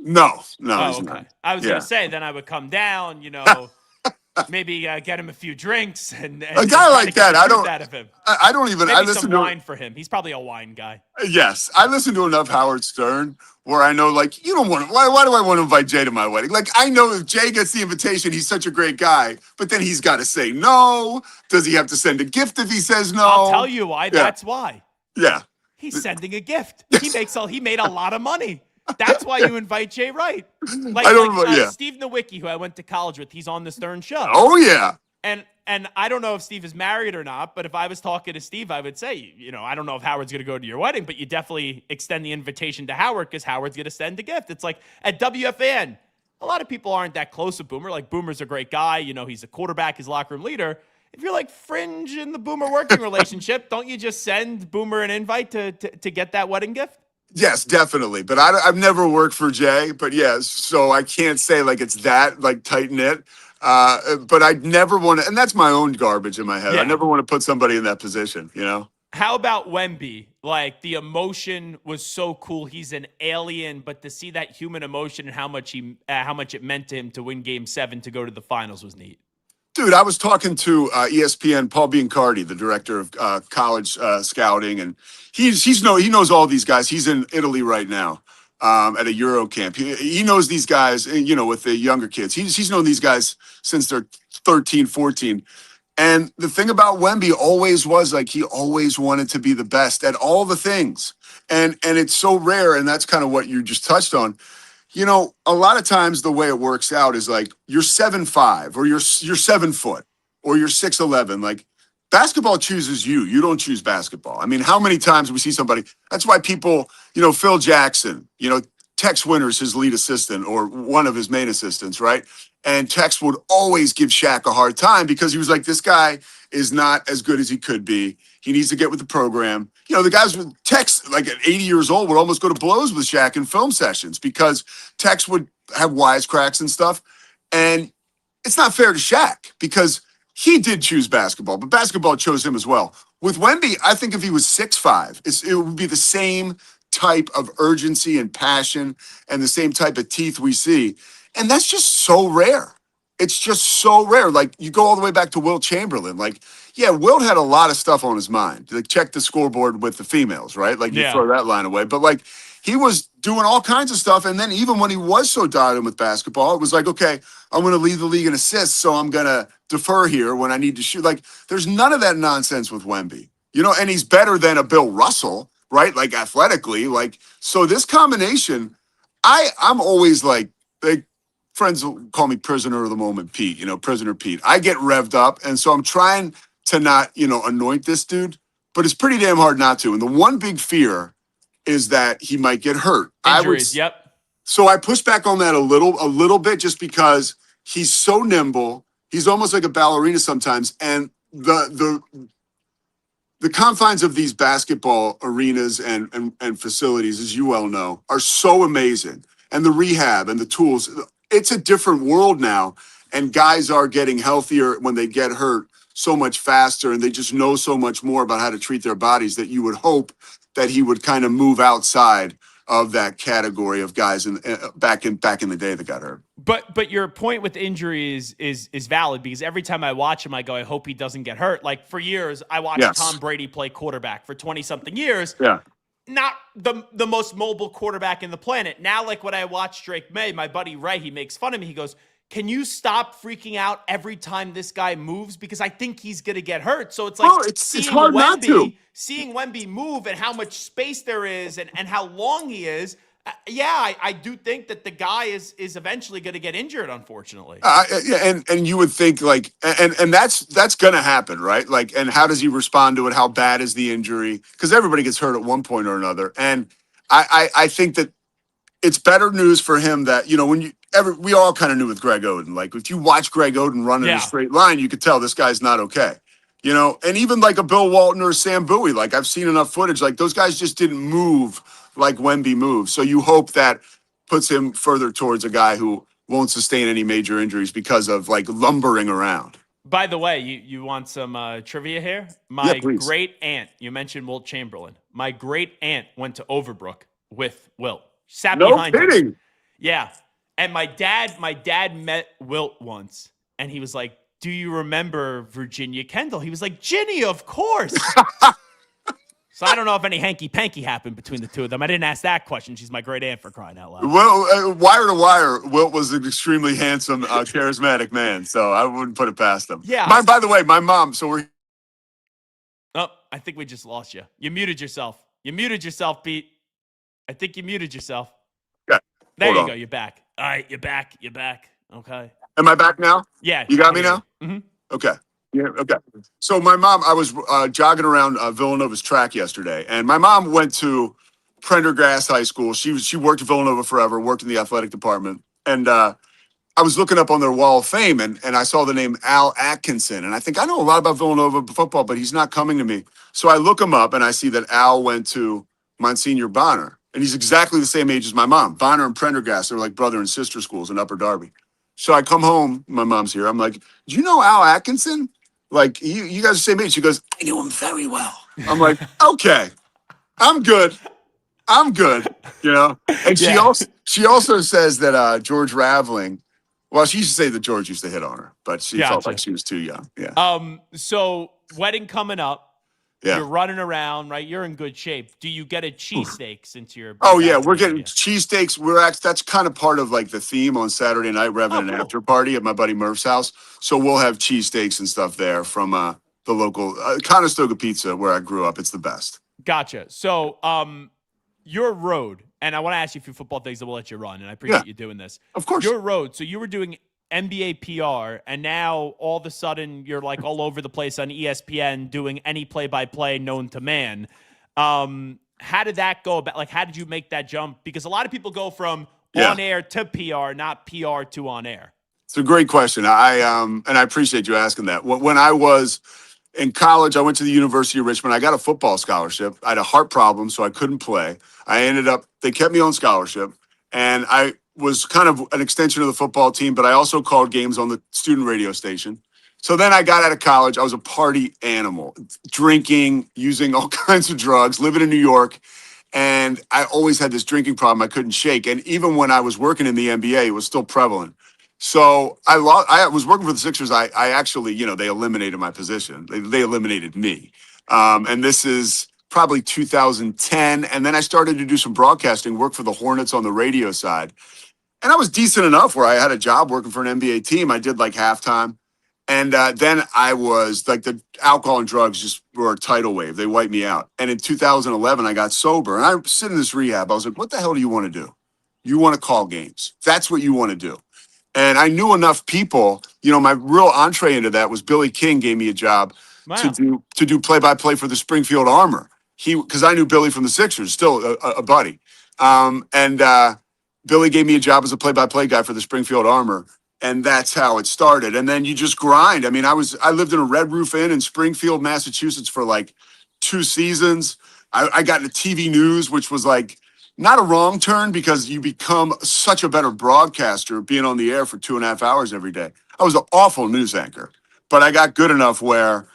No, Oh, he's okay. not. I was going to say, then I would come down, maybe get him a few drinks and a guy like that. I don't. Out of him. I don't even. Maybe I listen some to wine for him. He's probably a wine guy. Yes, I listen to enough Howard Stern where I know, you don't want. Why do I want to invite Jay to my wedding? I know if Jay gets the invitation, he's such a great guy, but then he's got to say no. Does he have to send a gift if he says no? I'll tell you why. Yeah. That's why. Yeah. He's sending a gift. He made a lot of money. That's why you invite Jay Wright. Steve Nowicki, who I went to college with, he's on the Stern show. Oh yeah. And I don't know if Steve is married or not, but if I was talking to Steve, I would say, I don't know if Howard's going to go to your wedding, but you definitely extend the invitation to Howard because Howard's going to send a gift. It's like at WFAN, a lot of people aren't that close with Boomer. Like Boomer's a great guy. He's a quarterback, he's a locker room leader. If you're fringe in the Boomer working relationship, don't you just send Boomer an invite to get that wedding gift? Yes, definitely. But I've never worked for Jay, but yes, so I can't say it's that tight knit. But I'd never want to, and that's my own garbage in my head. Yeah. I never want to put somebody in that position, How about Wemby? The emotion was so cool. He's an alien, but to see that human emotion and how much it meant to him to win Game 7 to go to the finals was neat. Dude, I was talking to ESPN, Paul Biancardi, the director of college scouting, and he knows all these guys. He's in Italy right now at a Euro camp. He knows these guys, with the younger kids. He's known these guys since they're 13, 14. And the thing about Wemby always was like he always wanted to be the best at all the things. And it's so rare, and that's kind of what you just touched on. You know, a lot of times the way it works out is like you're 7'5", or you're 7 foot, or you're 6'11". Like basketball chooses you. You don't choose basketball. I mean, how many times we see somebody? That's why people, you know, Phil Jackson, you know, Tex Winter's his lead assistant or one of his main assistants, right? And Tex would always give Shaq a hard time because he was like, this guy is not as good as he could be. He needs to get with the program. You know, the guys with Tex, like at 80 years old, would almost go to blows with Shaq in film sessions because Tex would have wisecracks and stuff. And it's not fair to Shaq because he did choose basketball, but basketball chose him as well. With Wemby, I think if he was 6'5", it would be the same type of urgency and passion and the same type of teeth we see. And that's just so rare. It's just so rare. Like you go all the way back to Wilt Chamberlain. Like, yeah, Wilt had a lot of stuff on his mind. Like check the scoreboard with the females, right? Like you throw that line away. But like he was doing all kinds of stuff. And then even when he was so dialed in with basketball, it was like, okay, I'm going to lead the league in assists, so I'm going to defer here when I need to shoot. Like there's none of that nonsense with Wemby. You know, and he's better than a Bill Russell, right? Like athletically. Like, so this combination, I'm always like friends will call me prisoner of the moment, Pete, you know, prisoner Pete. I get revved up. And so I'm trying to not, you know, anoint this dude, but it's pretty damn hard not to. And the one big fear is that he might get hurt. Injuries, yep. So I push back on that a little bit just because he's so nimble. He's almost like a ballerina sometimes. And the confines of these basketball arenas and facilities, as you well know, are so amazing. And the rehab and the tools, it's a different world now. And guys are getting healthier when they get hurt so much faster. And they just know so much more about how to treat their bodies that you would hope that he would kind of move outside of that category of guys back in the day that got hurt. But your point with injuries is valid because every time I watch him, I go, I hope he doesn't get hurt. Like for years, I watched Tom Brady play quarterback for 20-something years. Yeah. Not the most mobile quarterback in the planet. Now, like when I watch Drake May, my buddy Ray, he makes fun of me. He goes, can you stop freaking out every time this guy moves? Because I think he's going to get hurt. So it's like it's hard not to. Seeing Wemby move and how much space there is and how long he is. I do think that the guy is eventually going to get injured, unfortunately. And you would think like, and that's going to happen, right? Like, and how does he respond to it? How bad is the injury? Because everybody gets hurt at one point or another. And I think that it's better news for him that, you know, we all kind of knew with Greg Oden, like if you watch Greg Oden run in a straight line, you could tell this guy's not okay. You know, and even like a Bill Walton or a Sam Bowie, like I've seen enough footage, like those guys just didn't move like Wemby moves. So you hope that puts him further towards a guy who won't sustain any major injuries because of like lumbering around. By the way, you want some trivia here? My great aunt, you mentioned Wilt Chamberlain. My great aunt went to Overbrook with Wilt. Sat behind him. Yeah. And my dad met Wilt once and he was like, do you remember Virginia Kendall? He was like, Ginny, of course. So I don't know if any hanky-panky happened between the two of them. I didn't ask that question. She's my great aunt for crying out loud. Well, wire to wire, Wilt was an extremely handsome, charismatic man. So I wouldn't put it past him. Yeah. By the way, my mom, Oh, I think we just lost you. You muted yourself. Pete. I think you muted yourself. Yeah. There you go. You're back. All right, you're back. Okay. Am I back now? Yeah. You got me now? Mm-hmm. Okay. Yeah. Okay. So my mom, I was jogging around Villanova's track yesterday, and my mom went to Prendergast High School. She worked at Villanova forever, worked in the athletic department, and I was looking up on their wall of fame, and I saw the name Al Atkinson, and I think I know a lot about Villanova football, but he's not coming to me. So I look him up, and I see that Al went to Monsignor Bonner, and he's exactly the same age as my mom. Bonner and Prendergast are like brother and sister schools in Upper Darby. So I come home, my mom's here. I'm like, do you know Al Atkinson? Like, you guys are the same age. She goes, I knew him very well. I'm like, okay, I'm good. You know? And she also says that George Raveling, well, she used to say that George used to hit on her, but she felt like she was too young. Yeah. So wedding coming up. Yeah. You're running around, right? You're in good shape. Do you get a cheesesteak since you're? Oh yeah, back in we're the getting area? cheesesteaks. That's kind of part of like the theme on Saturday night. We're having an cool. after party at my buddy Murph's house, so we'll have cheesesteaks and stuff there from the local Conestoga Pizza where I grew up. It's the best. Gotcha. So, your road, and I want to ask you a few football things that we'll let you run, and I appreciate you doing this. Of course. Your road. So you were doing NBA PR, and now all of a sudden you're like all over the place on ESPN doing any play-by-play known to man. How did that go about? Like, how did you make that jump? Because a lot of people go from on air to PR, not PR to on air. It's a great question. And I appreciate you asking that. When I was in college, I went to the University of Richmond. I got a football scholarship. I had a heart problem, so I couldn't play. They kept me on scholarship, and I was kind of an extension of the football team, but I also called games on the student radio station. So then I got out of college. I was a party animal, drinking, using all kinds of drugs, living in New York. And I always had this drinking problem I couldn't shake. And even when I was working in the NBA, it was still prevalent. So I was working for the Sixers. I actually, they eliminated my position. They eliminated me. And this is probably 2010. And then I started to do some broadcasting work for the Hornets on the radio side. And I was decent enough where I had a job working for an NBA team. I did like halftime. And then I was like, the alcohol and drugs just were a tidal wave. They wiped me out. And in 2011, I got sober. And I was sitting in this rehab. I was like, what the hell do you want to do? You want to call games. That's what you want to do. And I knew enough people. My real entree into that was Billy King gave me a job to do play-by-play for the Springfield Armor. Because I knew Billy from the Sixers, still a buddy. Billy gave me a job as a play-by-play guy for the Springfield Armor. And that's how it started. And then you just grind. I mean, I lived in a Red Roof Inn in Springfield, Massachusetts for like 2 seasons. I got into TV news, which was like not a wrong turn because you become such a better broadcaster being on the air for 2.5 hours every day. I was an awful news anchor, but I got good enough where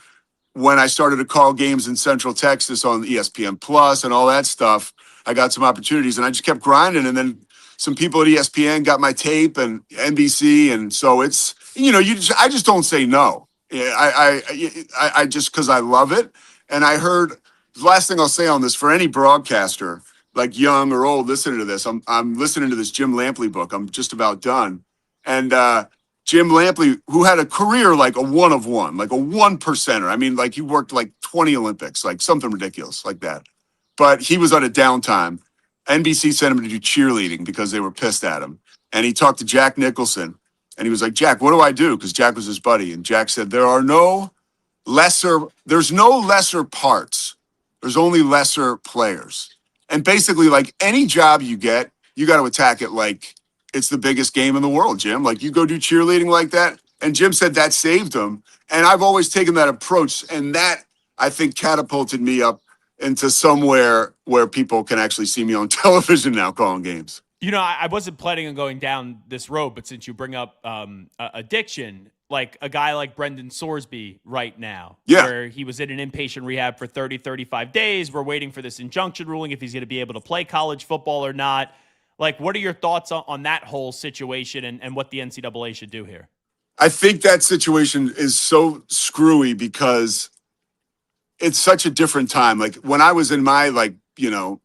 when I started to call games in Central Texas on ESPN Plus and all that stuff, I got some opportunities and I just kept grinding. And then some people at ESPN got my tape and NBC. And so it's, I just don't say no. I just, cause I love it. And I heard the last thing I'll say on this for any broadcaster, like young or old, listening to this, I'm listening to this Jim Lampley book. I'm just about done. And, Jim Lampley, who had a career like a one of one, like a 1%er. I mean, like he worked like 20 Olympics, like something ridiculous like that. But he was on a downtime. NBC sent him to do cheerleading because they were pissed at him. And he talked to Jack Nicholson and he was like, Jack, what do I do? Because Jack was his buddy. And Jack said, there's no lesser parts. There's only lesser players. And basically, like any job you get, you got to attack it like it's the biggest game in the world, Jim. Like you go do cheerleading like that. And Jim said that saved him. And I've always taken that approach. And that, I think, catapulted me up into somewhere where people can actually see me on television now calling games. I wasn't planning on going down this road, but since you bring up addiction, like a guy like Brendan Sorsby right now, where he was in an inpatient rehab for 30, 35 days. We're waiting for this injunction ruling if he's going to be able to play college football or not. Like, what are your thoughts on that whole situation and what the NCAA should do here? I think that situation is so screwy because it's such a different time. Like when I was in my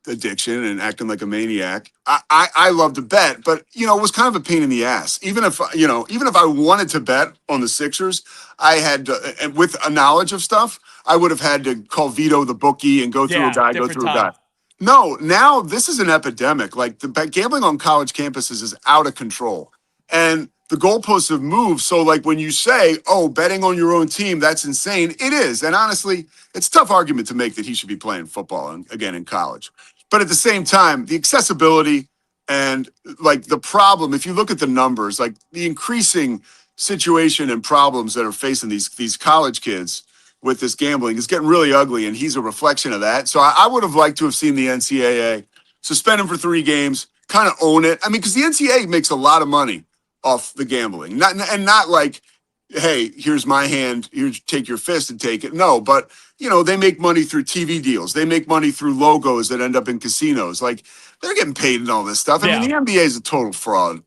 addiction and acting like a maniac, I loved to bet, but it was kind of a pain in the ass. Even if I wanted to bet on the Sixers, I had to, and with a knowledge of stuff, I would have had to call Vito the bookie and go through a guy. No, now this is an epidemic. Like the gambling on college campuses is out of control. And the goalposts have moved. So like when you say, oh, betting on your own team, that's insane. It is. And honestly, it's a tough argument to make that he should be playing football again in college. But at the same time, the accessibility and like the problem, if you look at the numbers, like the increasing situation and problems that are facing these college kids with this gambling is getting really ugly. And he's a reflection of that. So I would have liked to have seen the NCAA suspend him for 3 games, kind of own it. I mean, because the NCAA makes a lot of money off the gambling, not like, hey, here's my hand, here, take your fist and take it. No, but they make money through TV deals. They make money through logos that end up in casinos. Like they're getting paid and all this stuff. I mean, the NBA is a total fraud.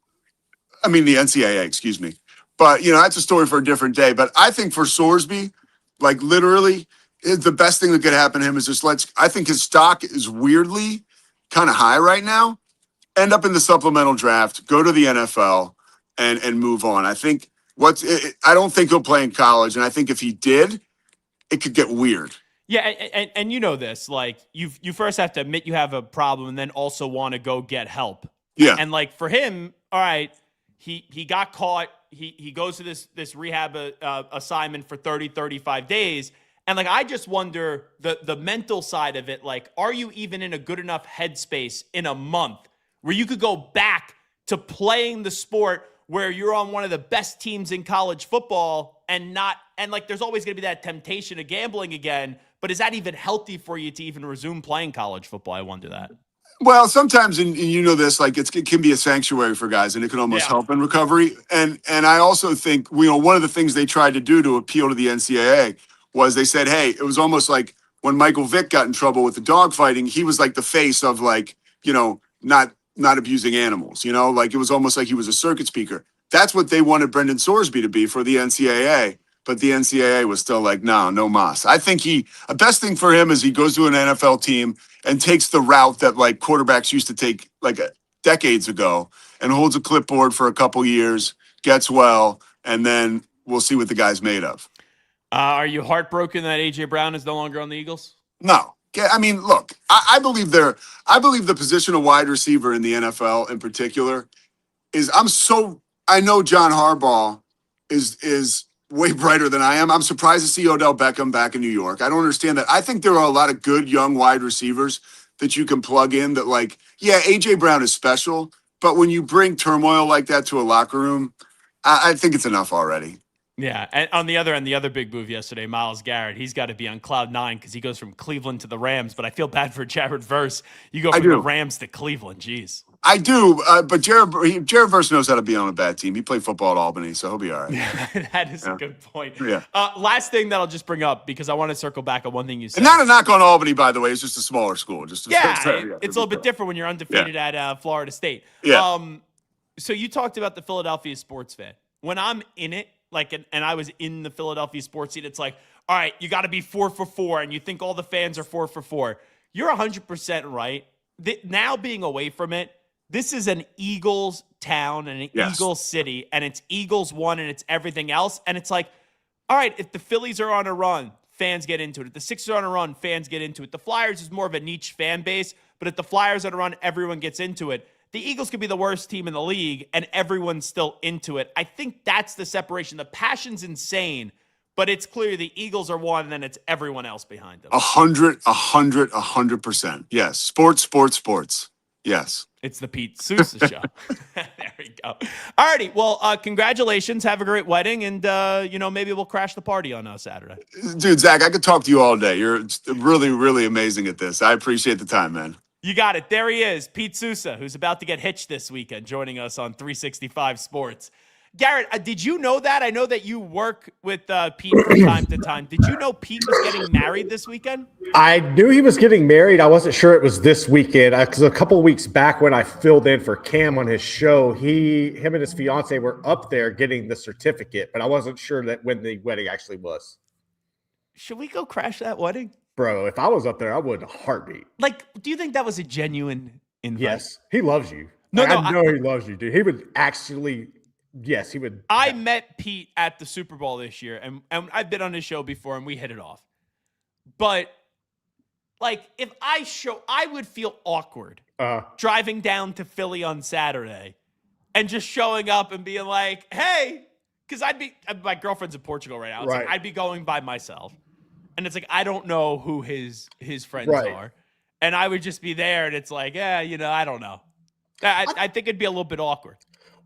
I mean, the NCAA, excuse me. But that's a story for a different day. But I think for Sorsby, like literally, the best thing that could happen to him is just I think his stock is weirdly kind of high right now. End up in the supplemental draft, go to the NFL, and move on. I think I don't think he'll play in college, and I think if he did, it could get weird. Yeah, and you know this, like you first have to admit you have a problem, and then also want to go get help. Yeah, and like for him, all right, he got caught. He goes to this rehab assignment for 35 days. And like, I just wonder the mental side of it. Like, are you even in a good enough headspace in a month where you could go back to playing the sport where you're on one of the best teams in college football and like, there's always going to be that temptation of gambling again. But is that even healthy for you to even resume playing college football? I wonder that. Well, sometimes, and you know this, like it can be a sanctuary for guys, and it can almost help in recovery. And I also think, one of the things they tried to do to appeal to the NCAA was they said, hey, it was almost like when Michael Vick got in trouble with the dog fighting, he was like the face of like, not abusing animals, like it was almost like he was a circuit speaker. That's what they wanted Brendan Sorsby to be for the NCAA. But the NCAA was still like, no mas. I think the best thing for him is he goes to an NFL team and takes the route that like quarterbacks used to take like decades ago and holds a clipboard for a couple years, gets well, and then we'll see what the guy's made of. Are you heartbroken that A.J. Brown is no longer on the Eagles? No. I mean, look, I believe the position of wide receiver in the NFL in particular is I know John Harbaugh is way brighter than I am. I'm surprised to see Odell Beckham back in New York. I don't understand that. I think there are a lot of good young wide receivers that you can plug in that like, yeah, A.J. Brown is special, but when you bring turmoil like that to a locker room, I think it's enough already. Yeah, and on the other end, the other big move yesterday, Myles Garrett, he's got to be on cloud 9 because he goes from Cleveland to the Rams, but I feel bad for Jared Verse. You go from the Rams to Cleveland, jeez. I do, but Jared Verse knows how to be on a bad team. He played football at Albany, so he'll be all right. That is a good point. Yeah. Last thing that I'll just bring up, because I want to circle back on one thing you said. And not a knock on Albany, by the way. It's just a smaller school. It's a little bit different when you're undefeated at Florida State. Yeah. So you talked about the Philadelphia sports fan. When I'm in it, and I was in the Philadelphia sports scene, it's like, all right, you got to be 4 for 4, and you think all the fans are 4 for 4. You're 100% right. Now being away from it, this is an Eagles town and an Eagles city, and it's Eagles 1 and it's everything else. And it's like, all right, if the Phillies are on a run, fans get into it. If the Sixers are on a run, fans get into it. The Flyers is more of a niche fan base, but if the Flyers are on a run, everyone gets into it. The Eagles could be the worst team in the league, and everyone's still into it. I think that's the separation. The passion's insane, but it's clear the Eagles are one, and then it's everyone else behind them. 100%. Yes. Sports. Yes. It's the Pete Sousa show. There we go. All righty. Well, congratulations. Have a great wedding, and maybe we'll crash the party on Saturday. Dude, Zach, I could talk to you all day. You're really, really amazing at this. I appreciate the time, man. You got it. There he is, Pete Sousa, who's about to get hitched this weekend, joining us on 365 Sports. Garrett, did you know that? I know that you work with Pete from time to time. Did you know Pete was getting married this weekend? I knew he was getting married. I wasn't sure it was this weekend because a couple of weeks back when I filled in for Cam on his show, him and his fiance were up there getting the certificate, but I wasn't sure that when the wedding actually was. Should we go crash that wedding? Bro, if I was up there, I would heartbeat. Like, do you think that was a genuine invite? Yes, he loves you. No, I know he loves you, dude. He would actually, yes, he would. I met Pete at the Super Bowl this year, and I've been on his show before, and we hit it off. But, like, if I would feel awkward driving down to Philly on Saturday and just showing up and being like, hey, because my girlfriend's in Portugal right now. It's like I'd be going by myself. And it's like, I don't know who his friends are. And I would just be there, and it's like, I don't know. I think it'd be a little bit awkward.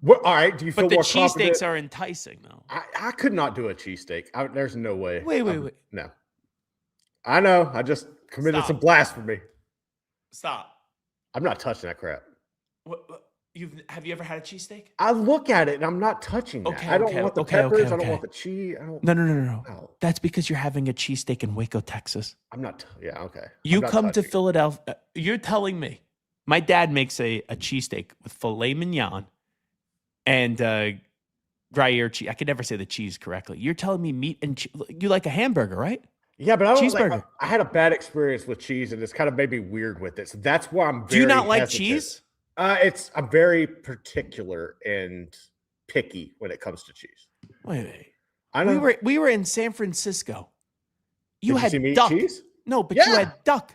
All right, do you feel more confident? But the cheesesteaks are enticing, though. I could not do a cheesesteak. There's no way. Wait. No. I know. I just committed some blasphemy. Stop. I'm not touching that crap. What, have you ever had a cheesesteak? I look at it and I'm not touching that. I don't want the peppers. I don't want the cheese. No. That's because you're having a cheesesteak in Waco, Texas. I'm not. Yeah, okay. You come to Philadelphia. You're telling me my dad makes a cheesesteak with filet mignon and Gruyere cheese. I could never say the cheese correctly. You're telling me meat and cheese. You like a hamburger, right? Yeah, but I don't Cheeseburger. like, I had a bad experience with cheese, and it's kind of made me weird with it. So that's why I'm very Do you not like hesitant. cheese? I'm very particular and picky when it comes to cheese. Wait. I know. We were in San Francisco. You Did had you see me eat duck. cheese? No, but Yeah. you had duck.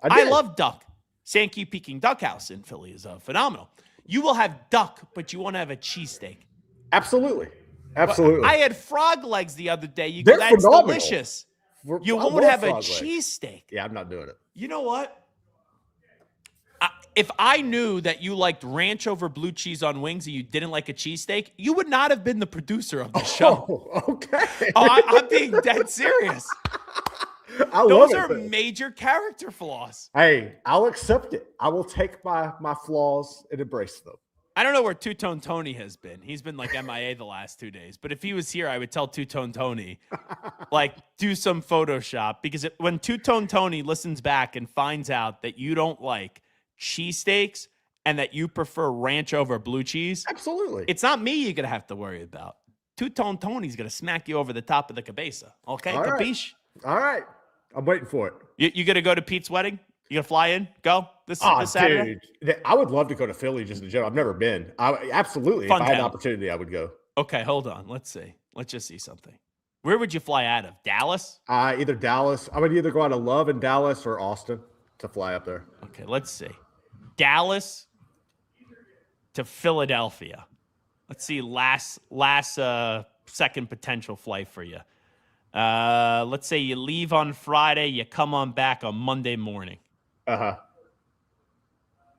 I did. love duck. Sankey Peking Duck House in Philly is phenomenal. You will have duck, but you won't have a cheesesteak. Absolutely. Absolutely. I had frog legs the other day. You They're go, that's phenomenal. delicious. You I won't love have a frog legs. cheesesteak. Yeah, I'm not doing it. You know what? If I knew that you liked ranch over blue cheese on wings and you didn't like a cheesesteak, you would not have been the producer of the show. Oh, okay. I'm being dead serious. Those are major character flaws. Hey, I'll accept it. I will take my flaws and embrace them. I don't know where Two-Tone Tony has been. He's been like MIA the last 2 days. But if he was here, I would tell Two-Tone Tony, like, do some Photoshop. Because when Two-Tone Tony listens back and finds out that you don't like cheesesteaks and that you prefer ranch over blue cheese, absolutely, it's not me you're going to have to worry about. Two-Tone Tony's going to smack you over the top of the cabeza. Okay? All right. Capiche? All right. I'm waiting for it. You going to go to Pete's wedding? You going to fly in? Go? This Saturday? Dude, I would love to go to Philly just in general. I've never been. Absolutely. Fun if I had an town. opportunity, I would go. Okay, hold on. Let's see. Let's just see something. Where would you fly out of? Dallas? Either Dallas. I would either go out of Love in Dallas or Austin to fly up there. Okay, let's see. Dallas to Philadelphia. Let's see. Last second potential flight for you. Let's say you leave on Friday, you come on back on Monday morning. Uh-huh.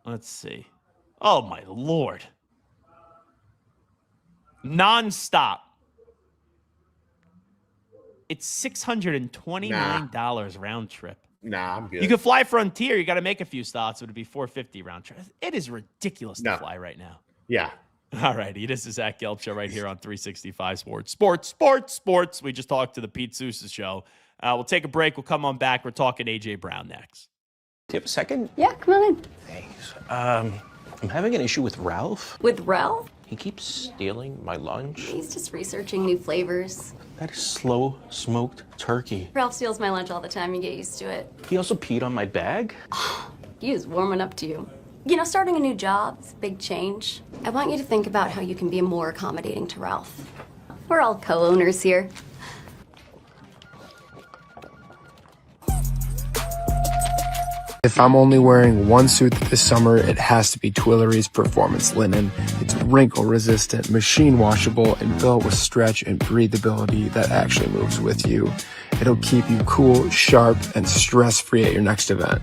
Let's see. Oh, my Lord. Non-stop. It's $629 round trip. Nah, I'm good. You could fly Frontier. You got to make a few stops. It would be $450 round trip. It is ridiculous to fly right now. Yeah. All righty. This is Zach Gelb Show right here on 365 Sports. We just talked to the Pete Sousa Show. We'll take a break. We'll come on back. We're talking A.J. Brown next. Do you have a second? Yeah, come on in. Thanks. I'm having an issue with Ralph. With Ralph? He keeps stealing my lunch. He's just researching new flavors. That is slow smoked turkey. Ralph steals my lunch all the time. You get used to it. He also peed on my bag. He is warming up to you. You know, starting a new job is a big change. I want you to think about how you can be more accommodating to Ralph. We're all co-owners here. If I'm only wearing one suit this summer, it has to be Tuileries Performance Linen. It's wrinkle resistant, machine washable, and built with stretch and breathability that actually moves with you. It'll keep you cool, sharp, and stress-free at your next event.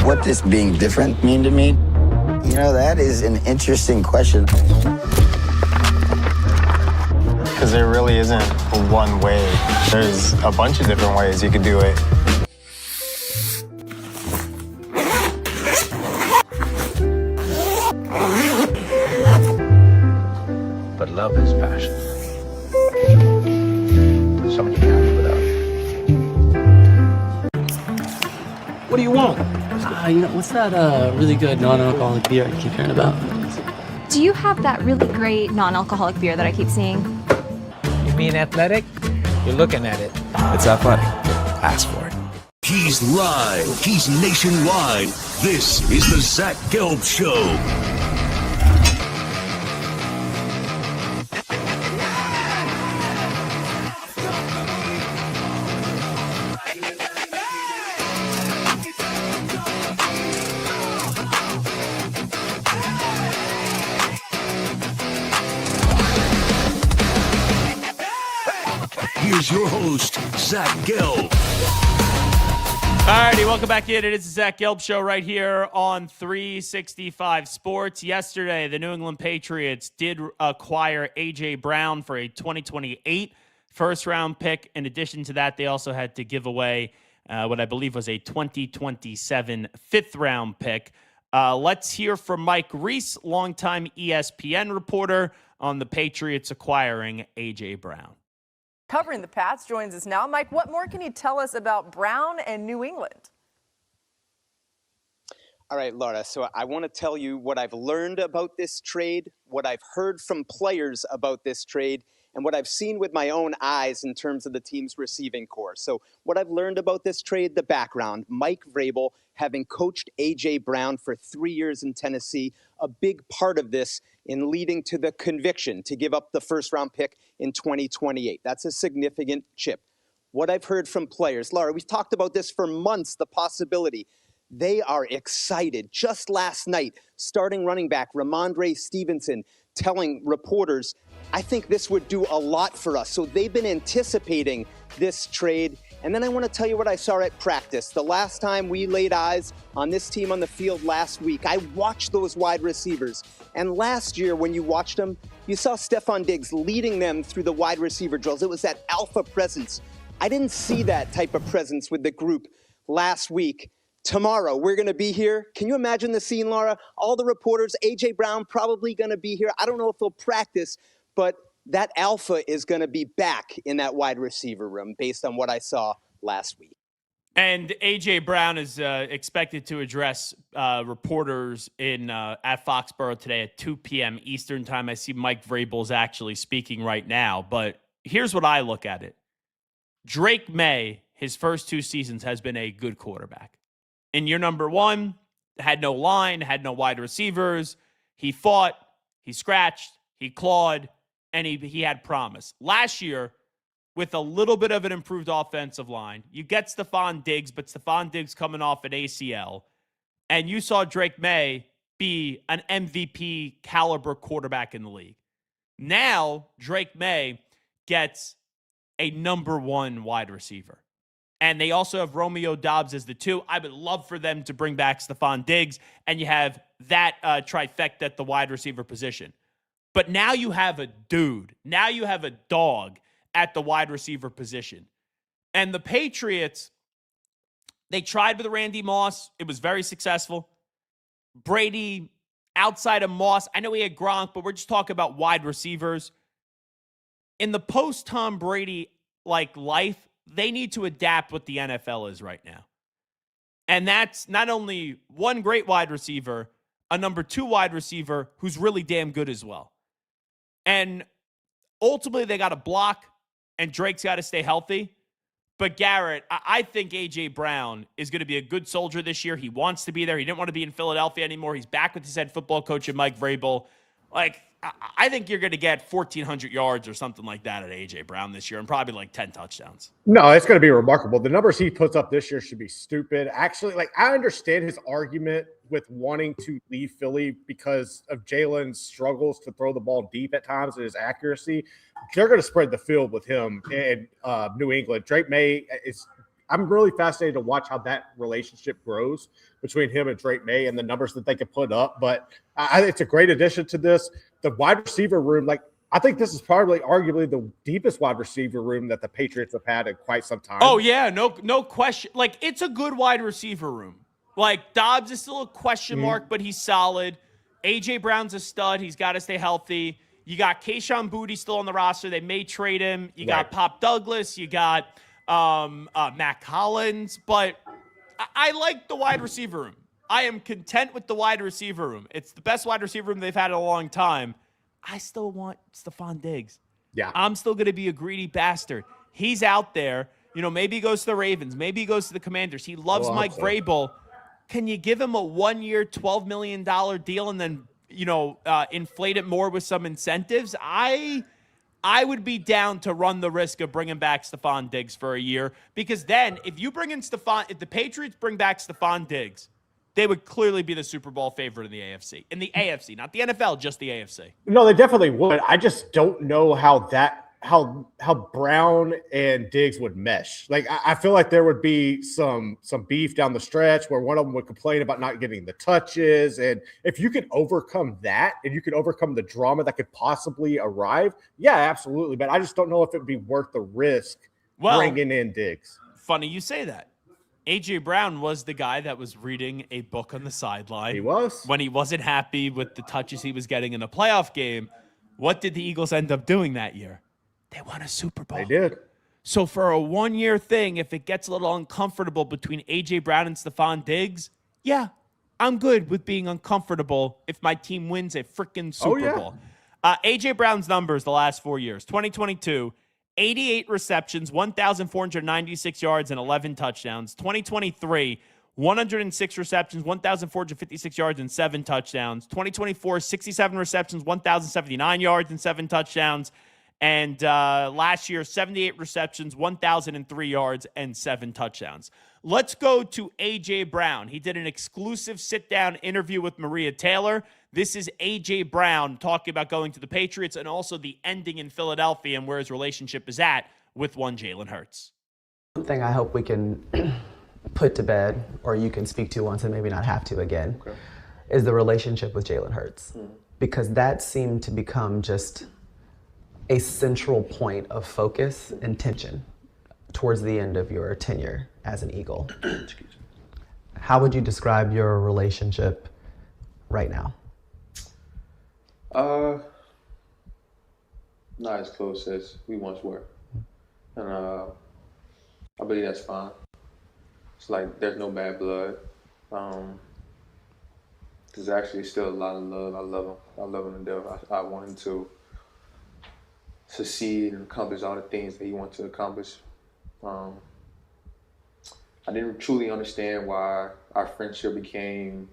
What does being different mean to me? You know, that is an interesting question. Because there really isn't one way. There's a bunch of different ways you could do it. But love is passion. Someone you can't live without. What do you want? You know, what's that really good non-alcoholic beer I keep hearing about? Do you have that really great non-alcoholic beer that I keep seeing? You mean athletic? You're looking at it. It's athletic. Ask for it. He's live. He's nationwide. This is the Zach Gelb Show. Here's your host, Zach Gelb. All righty, welcome back in. It is the Zach Gelb Show right here on 365 Sports. Yesterday, the New England Patriots did acquire A.J. Brown for a 2028 first-round pick. In addition to that, they also had to give away what I believe was a 2027 fifth-round pick. Let's hear from Mike Reese, longtime ESPN reporter, on the Patriots acquiring A.J. Brown. covering the Pats, joins us now. Mike, what more can you tell us about Brown and New England? All right, Laura, so I want to tell you what I've learned about this trade, what I've heard from players about this trade, and what I've seen with my own eyes in terms of the team's receiving core. So what I've learned about this trade, the background, Mike Vrabel, having coached A.J. Brown for 3 years in Tennessee, a big part of this in leading to the conviction to give up the first-round pick in 2028. That's a significant chip. What I've heard from players, Laura, we've talked about this for months, the possibility. They are excited. Just last night, starting running back Ramondre Stevenson telling reporters, I think this would do a lot for us. So they've been anticipating this trade. And then I want to tell you what I saw at practice. The last time we laid eyes on this team on the field last week, I watched those wide receivers. And last year, when you watched them, you saw Stephon Diggs leading them through the wide receiver drills. It was that alpha presence. I didn't see that type of presence with the group last week. Tomorrow, we're going to be here. Can you imagine the scene, Laura? All the reporters, A.J. Brown probably going to be here. I don't know if they'll practice, but that alpha is going to be back in that wide receiver room based on what I saw last week. And A.J. Brown is expected to address reporters at Foxborough today at 2 p.m. Eastern time. I see Mike Vrabel's actually speaking right now, but here's what I look at it. Drake May, his first 2 seasons, has been a good quarterback. In year number 1, had no line, had no wide receivers. He fought, he scratched, he clawed, and he had promise. Last year, with a little bit of an improved offensive line, you get Stephon Diggs, but Stephon Diggs coming off an ACL, and you saw Drake May be an MVP caliber quarterback in the league. Now, Drake May gets a number 1 wide receiver. And they also have Romeo Doubs as the 2. I would love for them to bring back Stephon Diggs, and you have that trifecta at the wide receiver position. But now you have a dude. Now you have a dog at the wide receiver position. And the Patriots, they tried with Randy Moss. It was very successful. Brady, outside of Moss, I know he had Gronk, but we're just talking about wide receivers. In the post-Tom Brady life, they need to adapt what the NFL is right now. And that's not only one great wide receiver, a number 2 wide receiver who's really damn good as well. And ultimately, they got to block, and Drake's got to stay healthy. But Garrett, I think A.J. Brown is going to be a good soldier this year. He wants to be there. He didn't want to be in Philadelphia anymore. He's back with his head football coach and Mike Vrabel. I think you're going to get 1,400 yards or something like that at A.J. Brown this year and probably 10 touchdowns. No, it's going to be remarkable. The numbers he puts up this year should be stupid. Actually, I understand his argument with wanting to leave Philly because of Jalen's struggles to throw the ball deep at times and his accuracy. They're going to spread the field with him in New England. Drake May is – I'm really fascinated to watch how that relationship grows between him and Drake May and the numbers that they can put up. But I think it's a great addition to this. The wide receiver room, I think this is probably arguably the deepest wide receiver room that the Patriots have had in quite some time. Oh, yeah, no question. It's a good wide receiver room. Dobbs is still a question mark, but he's solid. A.J. Brown's a stud. He's got to stay healthy. You got Kayshon Boutte still on the roster. They may trade him. You got Pop Douglas. You got Matt Collins. But I like the wide receiver room. I am content with the wide receiver room. It's the best wide receiver room they've had in a long time. I still want Stephon Diggs. Yeah. I'm still going to be a greedy bastard. He's out there. Maybe he goes to the Ravens. Maybe he goes to the Commanders. He loves Mike Vrabel. Can you give him a 1-year, $12 million deal and then, inflate it more with some incentives? I would be down to run the risk of bringing back Stephon Diggs for a year, because then if the Patriots bring back Stephon Diggs, they would clearly be the Super Bowl favorite in the AFC. In the AFC, not the NFL, just the AFC. No, they definitely would. I just don't know how Brown and Diggs would mesh. I feel like there would be some beef down the stretch where one of them would complain about not getting the touches. And if you could overcome that and you could overcome the drama that could possibly arrive, yeah, absolutely. But I just don't know if it'd be worth the risk bringing in Diggs. Funny you say that. A.J. Brown was the guy that was reading a book on the sideline. He was. When he wasn't happy with the touches he was getting in a playoff game. What did the Eagles end up doing that year? They won a Super Bowl. They did. So for a 1-year thing, if it gets a little uncomfortable between A.J. Brown and Stephon Diggs, yeah, I'm good with being uncomfortable if my team wins a freaking Super Bowl. A.J. Brown's numbers the last 4 years. 2022, 88 receptions, 1,496 yards, and 11 touchdowns. 2023, 106 receptions, 1,456 yards, and 7 touchdowns. 2024, 67 receptions, 1,079 yards, and 7 touchdowns. And last year, 78 receptions, 1,003 yards, and 7 touchdowns. Let's go to A.J. Brown. He did an exclusive sit-down interview with Maria Taylor. This is A.J. Brown talking about going to the Patriots and also the ending in Philadelphia and where his relationship is at with one Jalen Hurts. One thing I hope we can put to bed, or you can speak to once and maybe not have to again, is the relationship with Jalen Hurts. Because that seemed to become just a central point of focus and tension towards the end of your tenure as an Eagle. How would you describe your relationship right now? Not as close as we once were. And I believe that's fine. It's like there's no bad blood. There's actually still a lot of love. I love him. I love him to death. I want him to succeed and accomplish all the things that he wants to accomplish. I didn't truly understand why our friendship became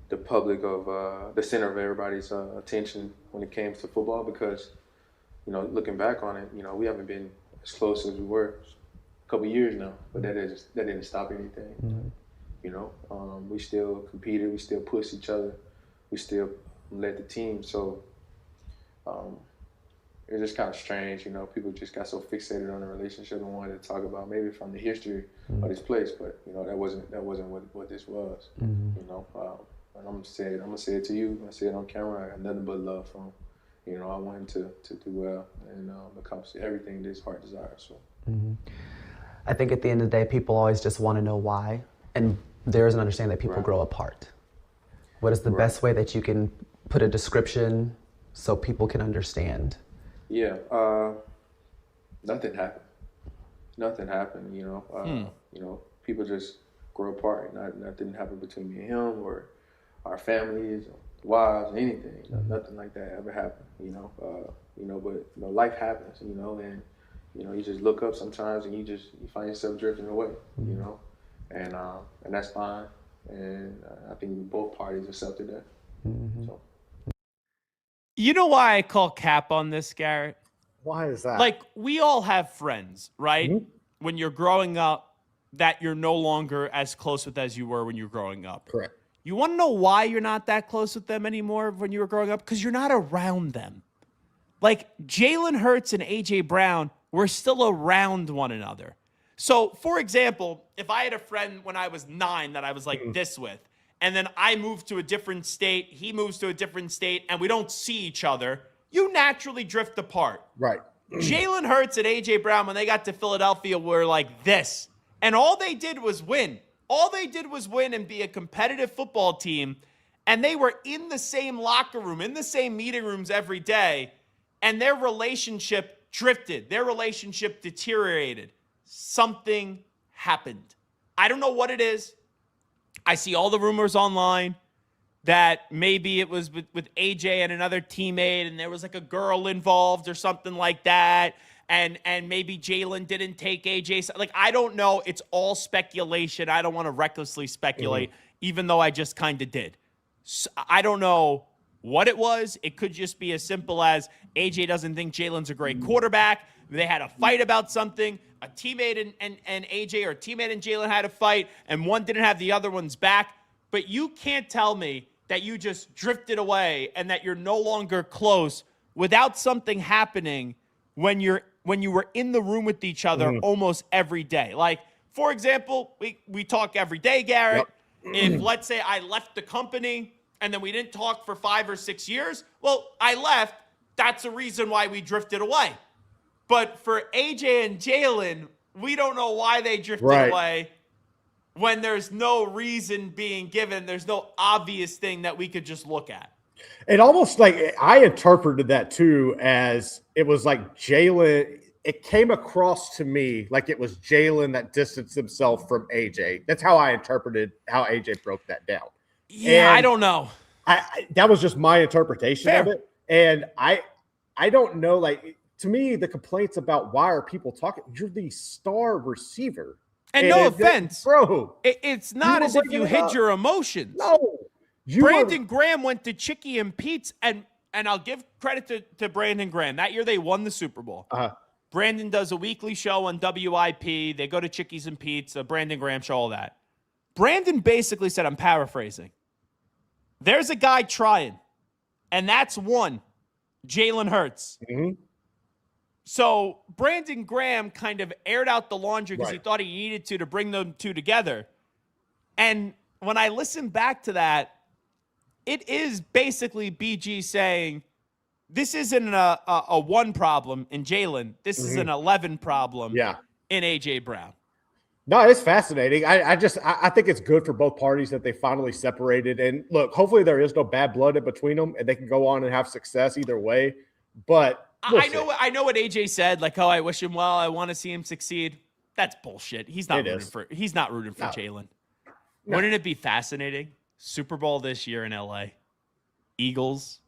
the public of the center of everybody's attention when it came to football, because, you know, looking back on it, you know, we haven't been as close as we were a couple years now, but that didn't stop anything. You know, we still competed, we still pushed each other, we still led the team. So it was just kind of strange, you know, people just got so fixated on the relationship and wanted to talk about maybe from the history of this place, but, you know, that wasn't what this was. You know, and I'm gonna say it to you, I'm gonna say it on camera. I got nothing but love for him. You know, I want him to do well and accomplish everything that his heart desires. So. I think at the end of the day, people always just want to know why, and there is an understanding that people grow apart. What is the best way that you can put a description so people can understand? Yeah, nothing happened. Nothing happened, you know. You know, people just grow apart. Nothing didn't happen between me and him or our families, or wives, or anything. You know, nothing like that ever happened. You know, but you know, life happens. You know, and you know, you just look up sometimes and you find yourself drifting away. You know, and that's fine. And I think both parties accepted that. So. You know why I call cap on this, Garrett? Why is that? Like, we all have friends, right? When you're growing up, that you're no longer as close with as you were when you were growing up. Correct. You want to know why you're not that close with them anymore when you were growing up? Because you're not around them. Like, Jalen Hurts and A.J. Brown were still around one another. So, for example, if I had a friend when I was 9 that I was like this with, and then I moved to a different state, he moves to a different state, and we don't see each other, you naturally drift apart. Right. Jalen Hurts and A.J. Brown, when they got to Philadelphia, were like this. And all they did was win. All they did was win and be a competitive football team. And they were in the same locker room, in the same meeting rooms every day. And their relationship drifted. Their relationship deteriorated. Something happened. I don't know what it is. I see all the rumors online that maybe it was with AJ and another teammate and there was like a girl involved or something like that. And maybe Jalen didn't take AJ. Like, I don't know. It's all speculation. I don't want to recklessly speculate, even though I just kind of did. So I don't know what it was. It could just be as simple as AJ doesn't think Jalen's a great quarterback. They had a fight about something. A teammate and AJ, or a teammate and Jalen had a fight, and one didn't have the other one's back. But you can't tell me that you just drifted away and that you're no longer close without something happening when you were in the room with each other almost every day. Like, for example, we talk every day, Garrett. If, let's say, I left the company and then we didn't talk for 5 or 6 years, well, I left. That's the reason why we drifted away. But for AJ and Jalen, we don't know why they drifted away when there's no reason being given. There's no obvious thing that we could just look at. It almost like I interpreted that too as it was like Jalen. It came across to me like it was Jalen that distanced himself from AJ. That's how I interpreted how AJ broke that down. Yeah, And I don't know. that was just my interpretation Fair. of it. And I don't know, like, to me, the complaints about why are people talking? You're the star receiver. And no offense, bro. It's not as if you hid your emotions. No. Brandon Graham went to Chicky and Pete's, and I'll give credit to Brandon Graham. That year they won the Super Bowl. Brandon does a weekly show on WIP. They go to Chickies and Pete's, a Brandon Graham show, all that. Brandon basically said, I'm paraphrasing, there's a guy trying, and that's one, Jalen Hurts. So Brandon Graham kind of aired out the laundry because he thought he needed to bring them two together. And when I listen back to that, it is basically BG saying, this isn't a one problem in Jalen. This is an 11 problem in AJ Brown. No, it's fascinating. I think it's good for both parties that they finally separated. And look, hopefully there is no bad blood in between them and they can go on and have success either way. But I know what AJ said, like, oh, I wish him well. I want to see him succeed. That's bullshit. He's not rooting for Jalen. No. Wouldn't it be fascinating? Super Bowl this year in LA. Eagles,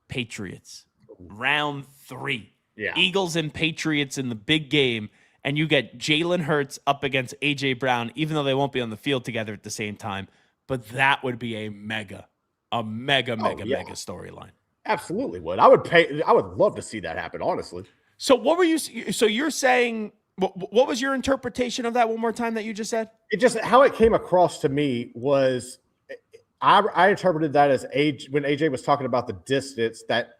Patriots. Round 3. Yeah. Eagles and Patriots in the big game. And you get Jalen Hurts up against AJ Brown, even though they won't be on the field together at the same time. But that would be a mega storyline. Absolutely would. I would love to see that happen, honestly. So what were you? So you're saying, what was your interpretation of that one more time that you just said? It just, how it came across to me was, I interpreted that as when AJ was talking about the distance, that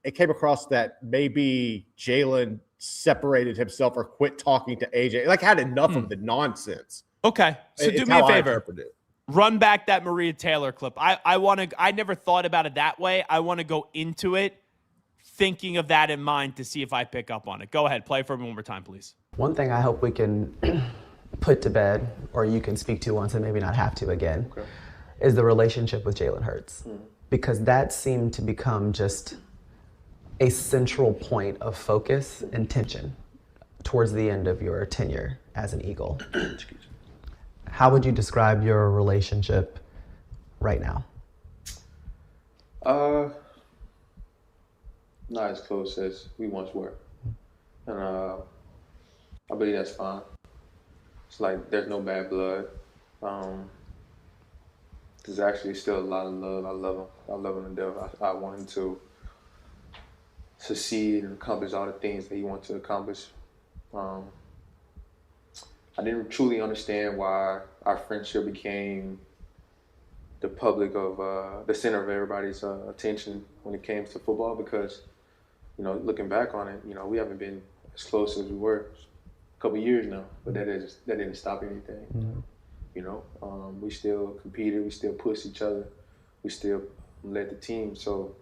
it came across that maybe Jalen separated himself or quit talking to AJ, like had enough of the nonsense. Okay. So do me a favor. Run back that Maria Taylor clip. I never thought about it that way. I want to go into it thinking of that in mind to see if I pick up on it. Go ahead. Play for me one more time, please. One thing I hope we can put to bed, or you can speak to once and maybe not have to again, is the relationship with Jalen Hurts. Because that seemed to become just a central point of focus and tension towards the end of your tenure as an Eagle. How would you describe your relationship right now? Not as close as we once were. And I believe that's fine. It's like there's no bad blood. There's actually still a lot of love. I love him. I love him to death. I want him to succeed and accomplish all the things that he wants to accomplish. I didn't truly understand why our friendship became the public of the center of everybody's attention when it came to football, because, you know, looking back on it, you know, we haven't been as close as we were a couple of years now, but that didn't stop anything. You know, we still competed, we still pushed each other, we still led the team. So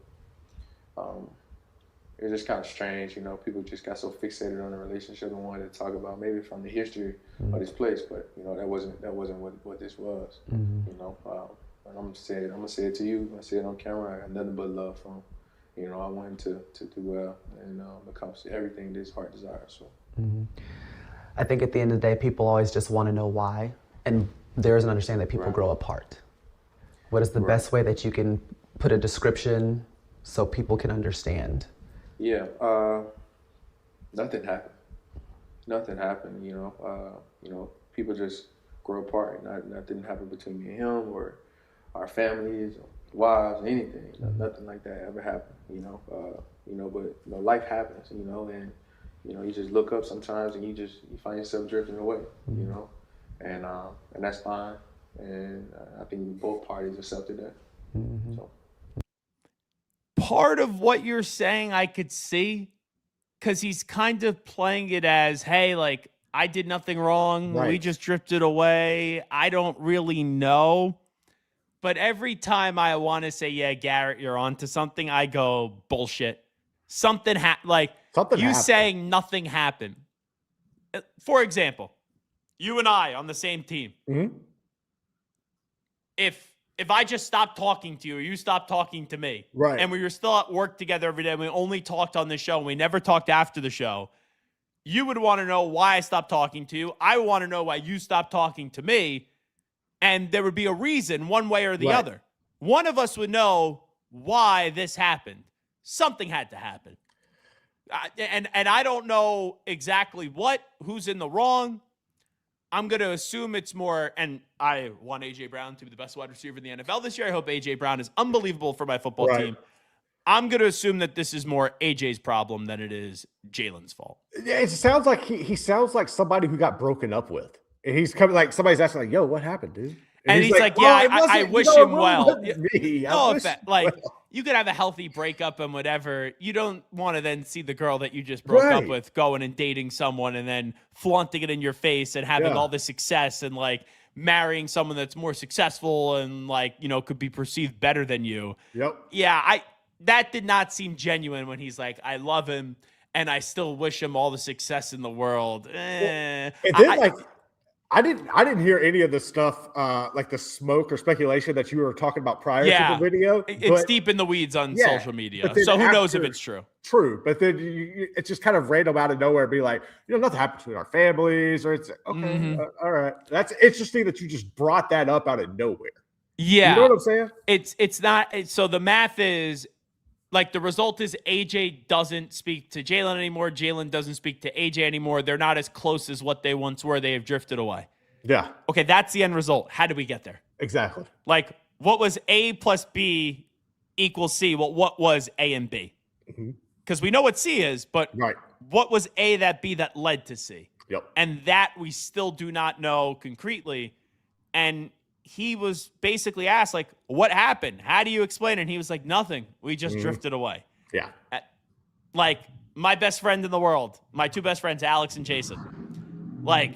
it was just kind of strange, you know. People just got so fixated on the relationship and wanted to talk about maybe from the history of this place, but you know that wasn't what this was. You know, and I'm gonna say it to you. I say it on camera. I got nothing but love for him. You know, I want him to do well and accomplish everything his heart desires. So. I think at the end of the day, people always just want to know why, and there's an understanding that people grow apart. What is the best way that you can put a description so people can understand? Yeah, nothing happened. Nothing happened. You know, people just grow apart. That didn't happen between me and him or our families, or wives, anything. Nothing like that ever happened. But life happens. You know, and you know, you just look up sometimes and you find yourself drifting away. You know, and that's fine. And I think both parties accepted that. So. Part of what you're saying I could see, because he's kind of playing it as, hey, like, I did nothing wrong. We just drifted away. I don't really know. But every time I want to say, yeah, Garrett, you're onto something, I go, bullshit. Something happened. Saying nothing happened. For example, you and I on the same team. If if I just stopped talking to you or you stopped talking to me, right, and we were still at work together every day and we only talked on the show and we never talked after the show, you would want to know why I stopped talking to you. I would want to know why you stopped talking to me. And there would be a reason one way or the other. One of us would know why this happened. Something had to happen. And I don't know exactly who's in the wrong. I'm going to assume it's more, and I want A.J. Brown to be the best wide receiver in the NFL this year. I hope A.J. Brown is unbelievable for my football team. I'm going to assume that this is more A.J.'s problem than it is Jalen's fault. Yeah, it sounds like he sounds like somebody who got broken up with. And he's coming like somebody's asking like, yo, what happened, dude? And he's like, well, I wish him well. No offense. Like, you could have a healthy breakup and whatever. You don't want to then see the girl that you just broke up with going and dating someone and then flaunting it in your face and having all this success and like marrying someone that's more successful and like, could be perceived better than you. Yep. Yeah, that did not seem genuine when he's like, I love him and I still wish him all the success in the world. It did I didn't hear any of the stuff like the smoke or speculation that you were talking about prior to the video. It's deep in the weeds on social media. So who knows if it's true? True. But then it's just kind of random out of nowhere be like, nothing happened between our families or it's okay. All right. That's interesting that you just brought that up out of nowhere. Yeah. You know what I'm saying? It's not. So the math is like the result is AJ doesn't speak to Jalen anymore. Jalen doesn't speak to AJ anymore. They're not as close as what they once were. They have drifted away. Yeah. Okay, that's the end result. How did we get there? Exactly. Like, what was A plus B equals C? Well, what was A and B? Because we know what C is, but what was A that B that led to C? Yep. And that we still do not know concretely. And he was basically asked, like, what happened? How do you explain it? And he was like, nothing. We just drifted away. Yeah. Like, my best friend in the world, my two best friends, Alex and Jason. Like,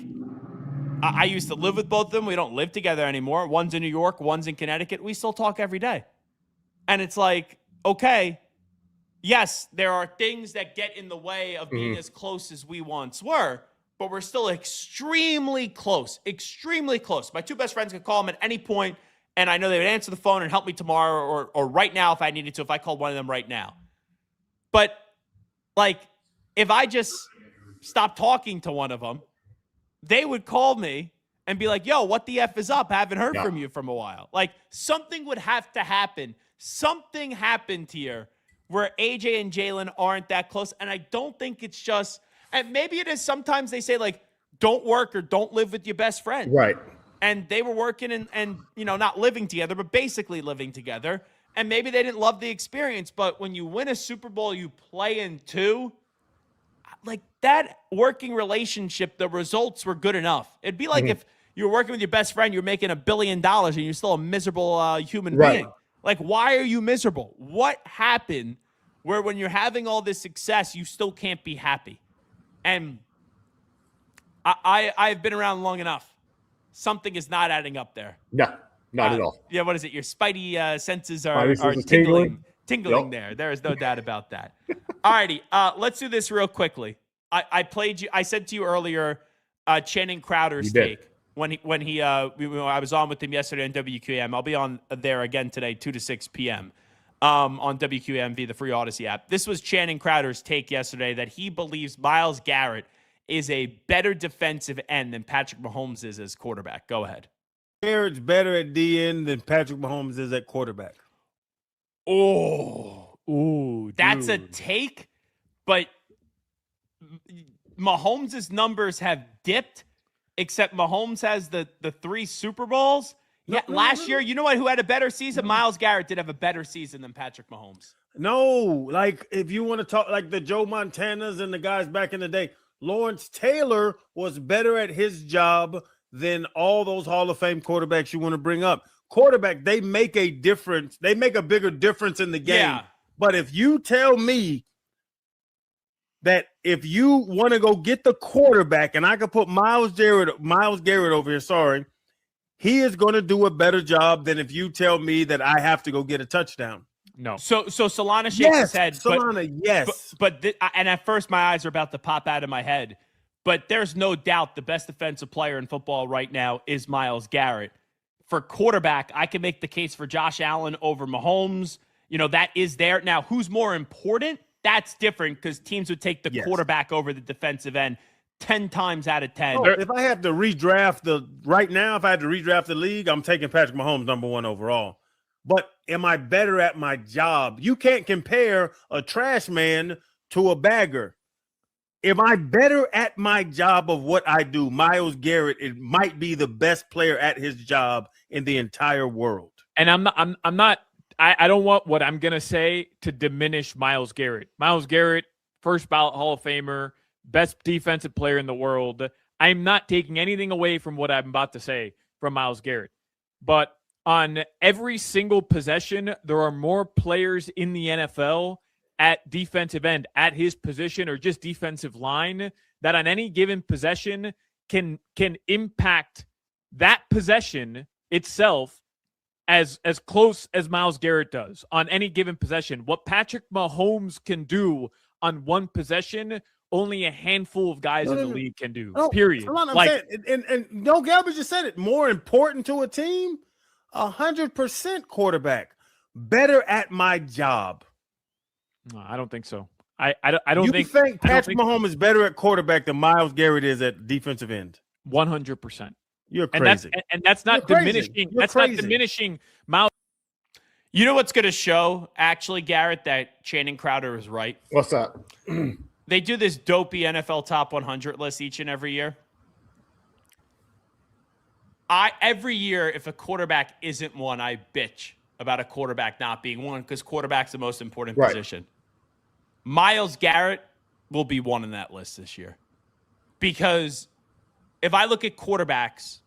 I used to live with both of them. We don't live together anymore. One's in New York, one's in Connecticut. We still talk every day. And it's like, okay, yes, there are things that get in the way of being as close as we once were, but we're still extremely close, extremely close. My two best friends could call them at any point, and I know they would answer the phone and help me tomorrow or right now if I needed to, if I called one of them right now. But, like, if I just stopped talking to one of them, they would call me and be like, yo, what the F is up? I haven't heard from you from a while. Like, something would have to happen. Something happened here where AJ and Jalen aren't that close, and I don't think it's just – and maybe it is sometimes they say, like, don't work or don't live with your best friend. Right. And they were working and not living together, but basically living together. And maybe they didn't love the experience. But when you win a Super Bowl, you play in two, like that working relationship, the results were good enough. It'd be like if you were working with your best friend, you're making $1 billion and you're still a miserable human being. Like, why are you miserable? What happened where when you're having all this success, you still can't be happy? And I've been around long enough. Something is not adding up there. No, not at all. Yeah, what is it? Your spidey senses are tingling there. There is no doubt about that. All righty, let's do this real quickly. I said to you earlier, Channing Crowder's take when I was on with him yesterday on WQAM. I'll be on there again today, 2 to 6 p.m. On WQAM via the free Odyssey app. This was Channing Crowder's take yesterday that he believes Myles Garrett is a better defensive end than Patrick Mahomes is as quarterback. Go ahead. Garrett's better at DN than Patrick Mahomes is at quarterback. Ooh, that's a take, but Mahomes' numbers have dipped, except Mahomes has the 3 Super Bowls. Yeah, last year, you know what? Who had a better season? Myles Garrett did have a better season than Patrick Mahomes. No, like if you want to talk like the Joe Montanas and the guys back in the day, Lawrence Taylor was better at his job than all those Hall of Fame quarterbacks you want to bring up. Quarterback, they make a difference. They make a bigger difference in the game. Yeah. But if you tell me that if you want to go get the quarterback, and I could put Myles Garrett over here, he is going to do a better job than if you tell me that I have to go get a touchdown. No. So Solana shakes his head. Solana, yes. And at first my eyes are about to pop out of my head. But there's no doubt the best defensive player in football right now is Myles Garrett. For quarterback, I can make the case for Josh Allen over Mahomes. That is there. Now, who's more important? That's different because teams would take the quarterback over the defensive end 10 times out of 10. If I had to redraft the league, I'm taking Patrick Mahomes number 1 overall. But am I better at my job? You can't compare a trash man to a bagger. Am I better at my job of what I do? Myles Garrett, it might be the best player at his job in the entire world. And I don't want what I'm going to say to diminish Myles Garrett. Myles Garrett, first ballot Hall of Famer, best defensive player in the world. I'm not taking anything away from what I'm about to say from Myles Garrett. But on every single possession, there are more players in the NFL at defensive end, at his position, or just defensive line, that on any given possession can impact that possession itself as close as Myles Garrett does on any given possession. What Patrick Mahomes can do on one possession, only a handful of guys in the league can do. Period. And no, Gelb just said it. More important to a team, 100% quarterback. Better at my job. No, I don't think so. I don't think Patrick Mahomes is better at quarterback than Myles Garrett is at defensive end. 100%. You're crazy. And that's not diminishing. Not diminishing Myles. You know what's going to show, actually, Garrett, that Channing Crowder is right? What's that? They do this dopey NFL top 100 list each and every year. Every year, if a quarterback isn't one, I bitch about a quarterback not being one because quarterback's the most important position. Myles Garrett will be one in that list this year. Because if I look at quarterbacks,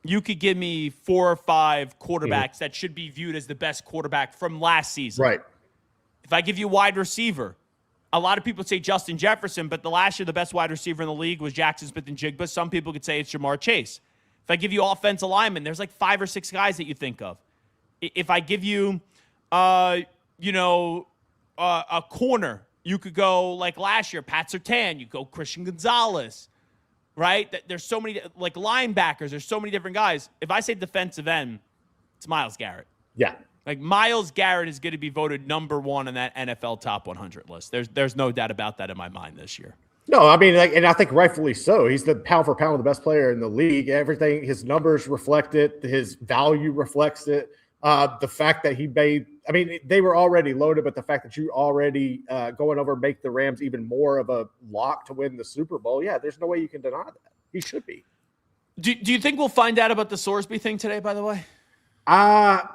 you could give me 4 or 5 quarterbacks that should be viewed as the best quarterback from last season. Right. If I give you wide receiver, a lot of people say Justin Jefferson, but the last year the best wide receiver in the league was Jackson Smith-Njigba. Some people could say it's Jamar Chase. If I give you offensive linemen, there's like 5 or 6 guys that you think of. If I give you, a corner, you could go like last year, Pat Surtain. You go Christian Gonzalez, right? There's so many, like linebackers. There's so many different guys. If I say defensive end, it's Myles Garrett. Yeah. Like Myles Garrett is going to be voted number 1 on that NFL top 100 list. There's no doubt about that in my mind this year. No, I mean, and I think rightfully so. He's the pound for pound the best player in the league. Everything, his numbers reflect it. His value reflects it. The fact that he made, I mean, they were already loaded, but the fact that you already going over make the Rams even more of a lock to win the Super Bowl, yeah, there's no way you can deny that. He should be. Do you think we'll find out about the Sorsby thing today, by the way? I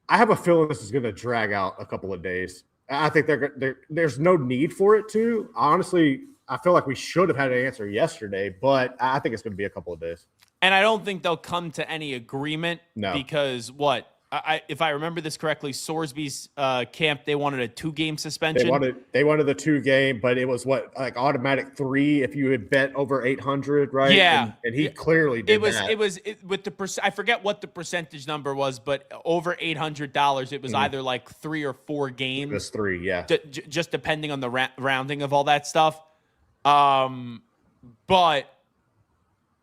have a feeling this is going to drag out a couple of days. I think there's no need for it to. Honestly, I feel like we should have had an answer yesterday, but I think it's going to be a couple of days. And I don't think they'll come to any agreement because if I remember this correctly, Sorsby's camp, they wanted a 2-game suspension. They wanted the 2-game, but it was automatic 3 if you had bet over 800, right? Yeah, and he clearly did that. It was with the I forget what the percentage number was, but over $800, it was either like 3 or 4 games. It was 3, yeah. Just depending on the rounding of all that stuff. But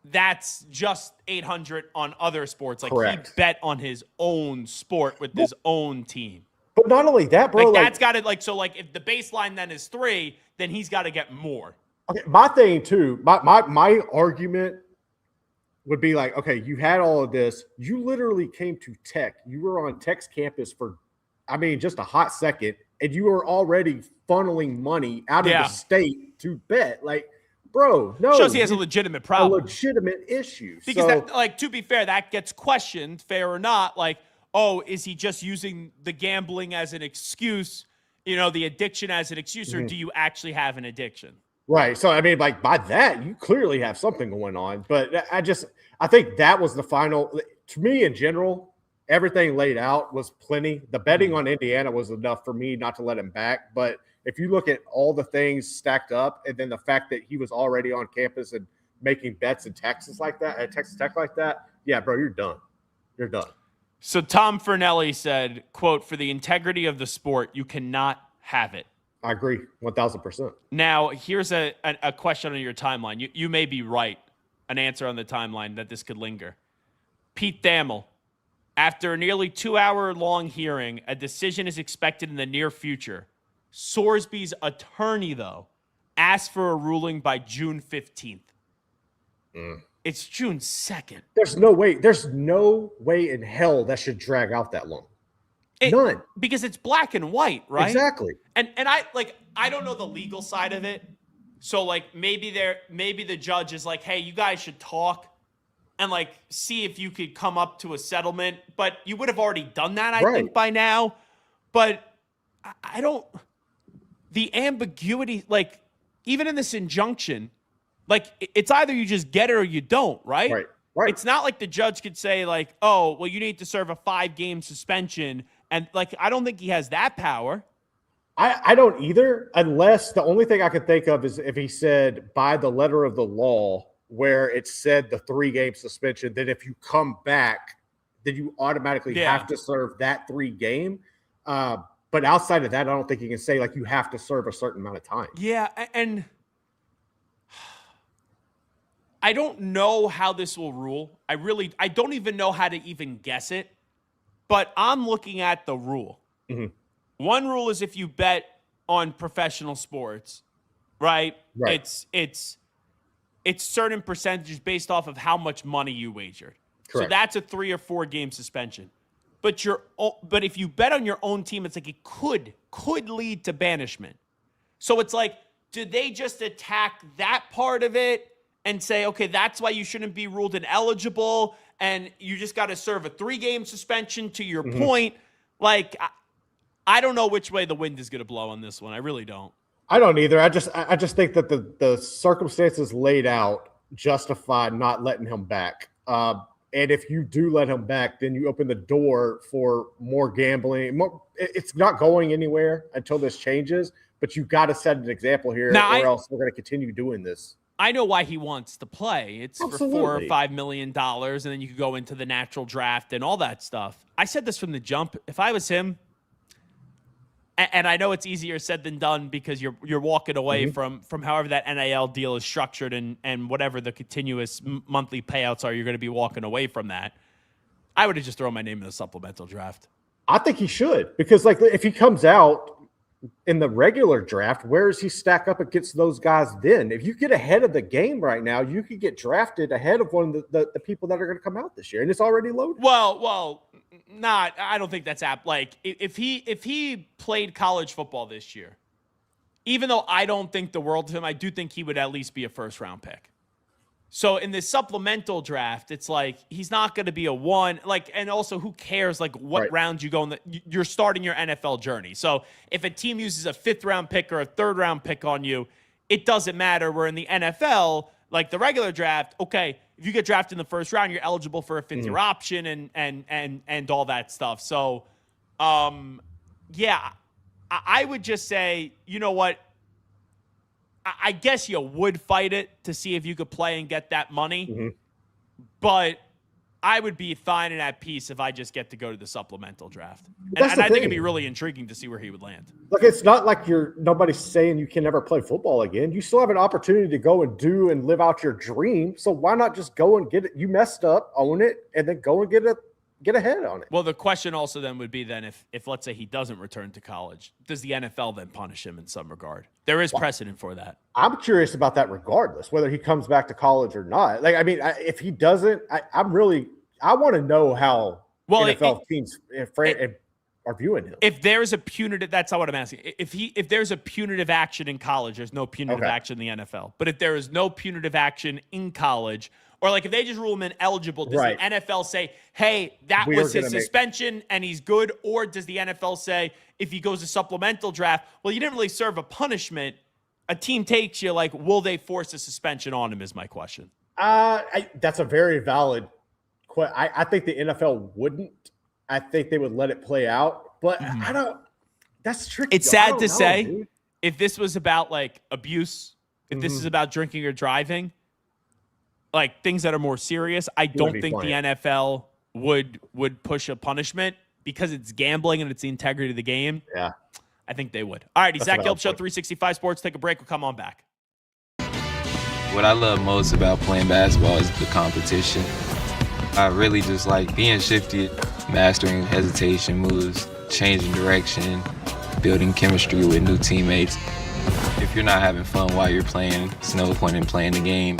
that's just 800 on other sports. Like Correct. He bet on his own sport with his own team. But not only that, bro. That's got to so if the baseline then is 3, then he's got to get more. Okay, my thing too. My argument would be like, okay, you had all of this. You literally came to Tech. You were on Tech's campus for, just a hot second, and you were already funneling money out of the state to bet. Like, bro, no. Shows he has a legitimate problem. A legitimate issue. Because to be fair, that gets questioned, fair or not. Like, oh, is he just using the gambling as an excuse, the addiction as an excuse, or do you actually have an addiction? Right. So, by that, you clearly have something going on. But I think that was the final. To me, in general, everything laid out was plenty. The betting on Indiana was enough for me not to let him back. But if you look at all the things stacked up, and then the fact that he was already on campus and making bets in Texas like that, at Texas Tech like that, yeah, bro, you're done. You're done. So Tom Fernelli said, quote, "For the integrity of the sport, you cannot have it." I agree, 1,000%. Now, here's a question on your timeline. You may be right, an answer on the timeline that this could linger. Pete Thamel, After a nearly 2-hour-long hearing, a decision is expected in the near future. Sorsby's attorney, though, asked for a ruling by June 15th. It's June 2nd. There's no way in hell that should drag out that long. None. Because it's black and white, right? Exactly. And I don't know the legal side of it. So maybe the judge is like, hey, you guys should talk and see if you could come up to a settlement. But you would have already done that, I think, by now. But I don't, the ambiguity, even in this injunction, it's either you just get it or you don't, right? Right. It's not like the judge could say oh, well, you need to serve a 5-game suspension. And I don't think he has that power. I don't either, unless the only thing I could think of is if he said by the letter of the law where it said the 3-game suspension, then if you come back, then you automatically have to serve that 3-game. But outside of that, I don't think you can say you have to serve a certain amount of time. Yeah, and I don't know how this will rule. I don't even know how to even guess it. But I'm looking at the rule. Mm-hmm. One rule is if you bet on professional sports, right? It's certain percentages based off of how much money you wagered. Correct. So that's a 3 or 4 game suspension. But if you bet on your own team, it's it could lead to banishment. So it's do they just attack that part of it and say, okay, that's why you shouldn't be ruled ineligible and you just got to serve a 3-game suspension to your point? I don't know which way the wind is going to blow on this one. I really don't. I don't either. I just think that the circumstances laid out justify not letting him back. And if you do let him back, then you open the door for more gambling. It's not going anywhere until this changes, but you got to set an example here, or else we're going to continue doing this. I know why he wants to play. It's Absolutely. for $4 or $5 million, and then you could go into the natural draft and all that stuff. I said this from the jump. If I was him, and I know it's easier said than done because you're walking away from however that NIL deal is structured and whatever the continuous monthly payouts are, you're going to be walking away from that. I would have just thrown my name in the supplemental draft. I think he should, because if he comes out in the regular draft, where does he stack up against those guys then? If you get ahead of the game right now, you could get drafted ahead of one of the people that are going to come out this year, and it's already loaded. Well, I don't think that's apt. If he played college football this year, even though I don't think the world of him, I do think he would at least be a first-round pick. So in this supplemental draft, it's he's not going to be a 1. And also, who cares what round you go in? You're starting your NFL journey. So if a team uses a 5th-round pick or a 3rd-round pick on you, it doesn't matter. Where in the NFL, the regular draft, okay, if you get drafted in the 1st round, you're eligible for a 5th-year option and all that stuff. So, I would just say, you know what? I guess you would fight it to see if you could play and get that money. But I would be fine and at peace if I just get to go to the supplemental draft. And I think it'd be really intriguing to see where he would land. It's not like nobody's saying you can never play football again. You still have an opportunity to go and do and live out your dream. So why not just go and get it? You messed up, own it, and then go and get ahead on it. Well, the question also then would be then if let's say he doesn't return to college, does the NFL then punish him in some regard? There is precedent for that. I'm curious about that regardless, whether he comes back to college or not. If he doesn't, I want to know how NFL teams are viewing him. If there's a punitive, that's not what I'm asking. If there's a punitive action in college, there's no punitive action in the NFL. But if there is no punitive action in college, or if they just rule him ineligible, does the NFL say, hey, that was his suspension and he's good? Or does the NFL say, if he goes to supplemental draft, well, you didn't really serve a punishment. A team takes you, will they force a suspension on him is my question. That's a very valid question. I think the NFL wouldn't. I think they would let it play out. But I don't – that's tricky. It's sad to say, if this was about, abuse, if this is about drinking or driving – things that are more serious, I don't think the NFL would push a punishment because it's gambling and it's the integrity of the game. Yeah. I think they would. All righty, Zach Gelb Show, 365 Sports. Take a break. We'll come on back. What I love most about playing basketball is the competition. I really just like being shifted mastering hesitation moves, changing direction, building chemistry with new teammates. If you're not having fun while you're playing, it's no point in playing the game.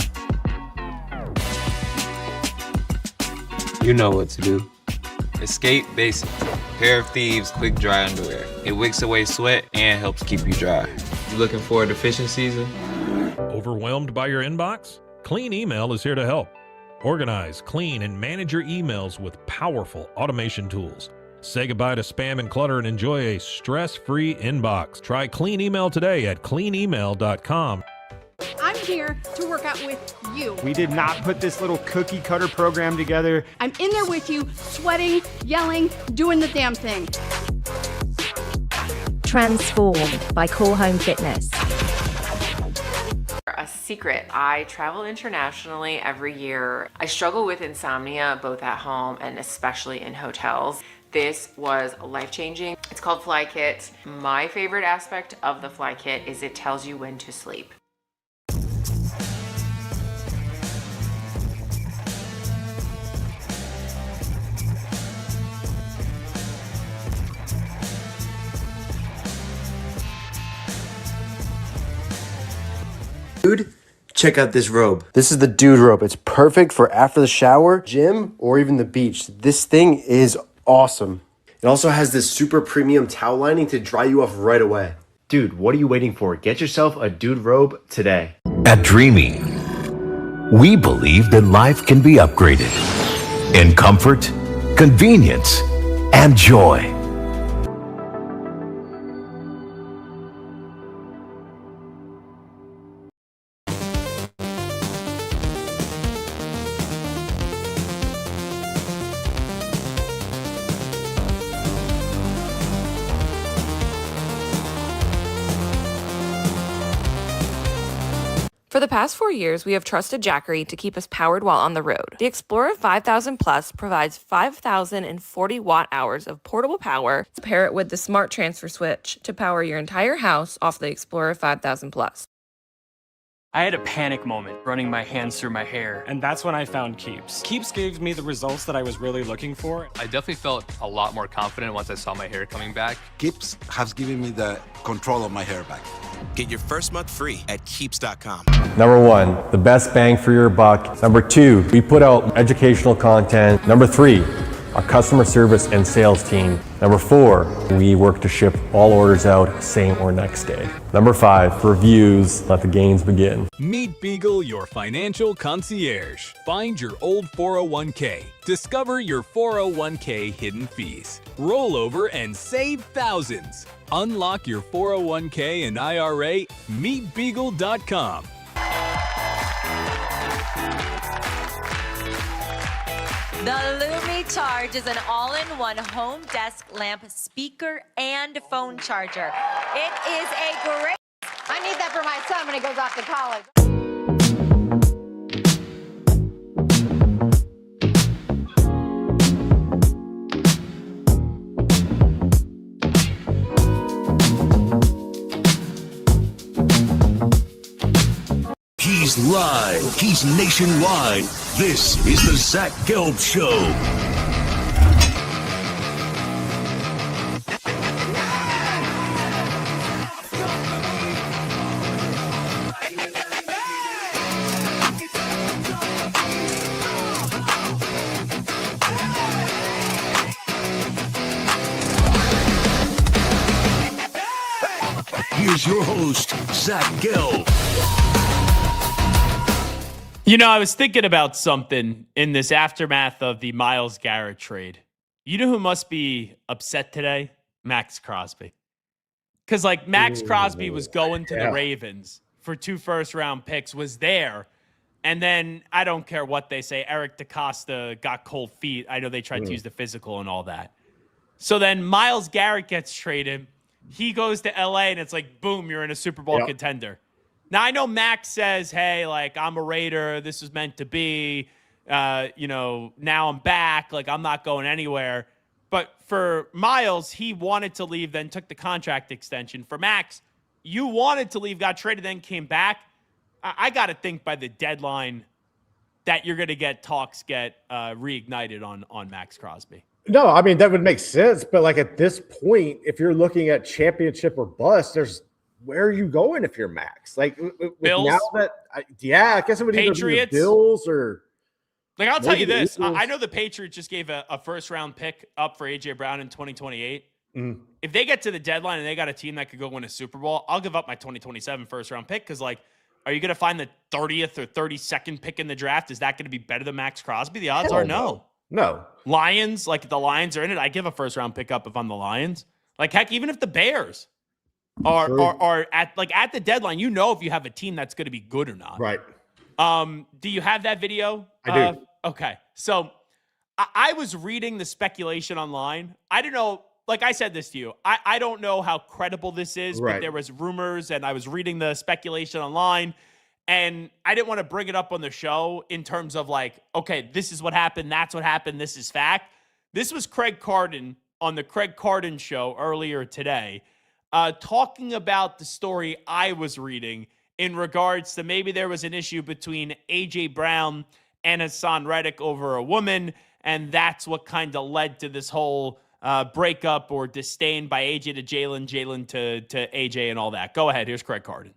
You know what to do. Escape Basic. Pair of Thieves quick dry underwear. It wicks away sweat and helps keep you dry. You looking for a deficient season? Overwhelmed by your inbox? Clean Email is here to help. Organize, clean, and manage your emails with powerful automation tools. Say goodbye to spam and clutter and enjoy a stress-free inbox. Try Clean Email today at cleanemail.com. I'm here to work out with you. We did not put this little cookie cutter program together. I'm in there with you, sweating, yelling, doing the damn thing. Transformed by Core Home Fitness. A secret, I travel internationally every year. I struggle with insomnia both at home and especially in hotels. This was life-changing. It's called Fly Kit. My favorite aspect of the Fly Kit is it tells you when to sleep. Dude, check out this robe. This is the dude robe. It's perfect for after the shower, gym, or even the beach. This thing is awesome. It also has this super premium towel lining to dry you off right away. Dude, what are you waiting for? Get yourself a dude robe today. At Dreamy, we believe that life can be upgraded in comfort, convenience, and joy. For the past 4 years, we have trusted Jackery to keep us powered while on the road. The Explorer 5000 Plus provides 5,040 watt hours of portable power. Pair it with the smart transfer switch to power your entire house off the Explorer 5000 Plus. I had a panic moment running my hands through my hair, and that's when I found Keeps. Keeps gave me the results that I was really looking for. I definitely felt a lot more confident once I saw my hair coming back. Keeps has given me the control of my hair back. Get your first month free at keeps.com. Number 1, the best bang for your buck. Number 2, we put out educational content. Number 3, our customer service and sales team. Number 4, we work to ship all orders out same or next day. Number 5, reviews. Let the games begin. Meet Beagle, your financial concierge. Find your old 401k. Discover your 401k hidden fees. Roll over and save thousands. Unlock your 401k and IRA. MeetBeagle.com. The Lumi Charge is an all-in-one home desk lamp, speaker, and phone charger. It is a great... I need that for my son when he goes off to college. He's live. He's nationwide. This is the Zach Gelb Show. Here's your host, Zach Gelb. You know, I was thinking about something in this aftermath of the Myles Garrett trade. You know who must be upset today? Max Crosby. Because, like, Max Crosby was going to the Ravens for 2 first-round picks, was there, and then, I don't care what they say, Eric DeCosta got cold feet. I know they tried to use the physical and all that. So then Myles Garrett gets traded. He goes to L.A., and it's like, boom, you're in a Super Bowl contender. Now, I know Max says, hey, like, I'm a Raider. This was meant to be. You know, now I'm back. Like, I'm not going anywhere. But for Myles, he wanted to leave, then took the contract extension. For Max, you wanted to leave, got traded, then came back. I got to think by the deadline that you're going to get talks reignited on Max Crosby. No, I mean, that would make sense. But like at this point, if you're looking at championship or bust, where are you going if you're Max? Like Bills? now that, I guess it would either be the Patriots? Bills or. Like, I'll tell you maybe the this. Eagles. I know the Patriots just gave a first-round pick up for A.J. Brown in 2028. Mm. If they get to the deadline and they got a team that could go win a Super Bowl, I'll give up my 2027 first-round pick because, like, are you going to find the 30th or 32nd pick in the draft? Is that going to be better than Max Crosby? The odds are no. No. Lions, like, if the Lions are in it, I give a first-round pick up if I'm the Lions. Like, heck, even if the Bears are at the deadline, you know if you have a team that's going to be good or not. Right. Do you have that video? I do. Okay. So I was reading the speculation online. I don't know. Like I said this to you, I don't know how credible this is, Right. but there was rumors and I was reading the speculation online and I didn't want to bring it up on the show in terms of like, okay, this is what happened. That's what happened. This is fact. This was Craig Carden on the Craig Carden show earlier today, talking about the story I was reading in regards to maybe there was an issue between A.J. Brown and Hassan Reddick over a woman, and that's what kind of led to this whole breakup or disdain by A.J. to Jalen, Jalen to A.J. and all that. Go ahead. Here's Craig Carden.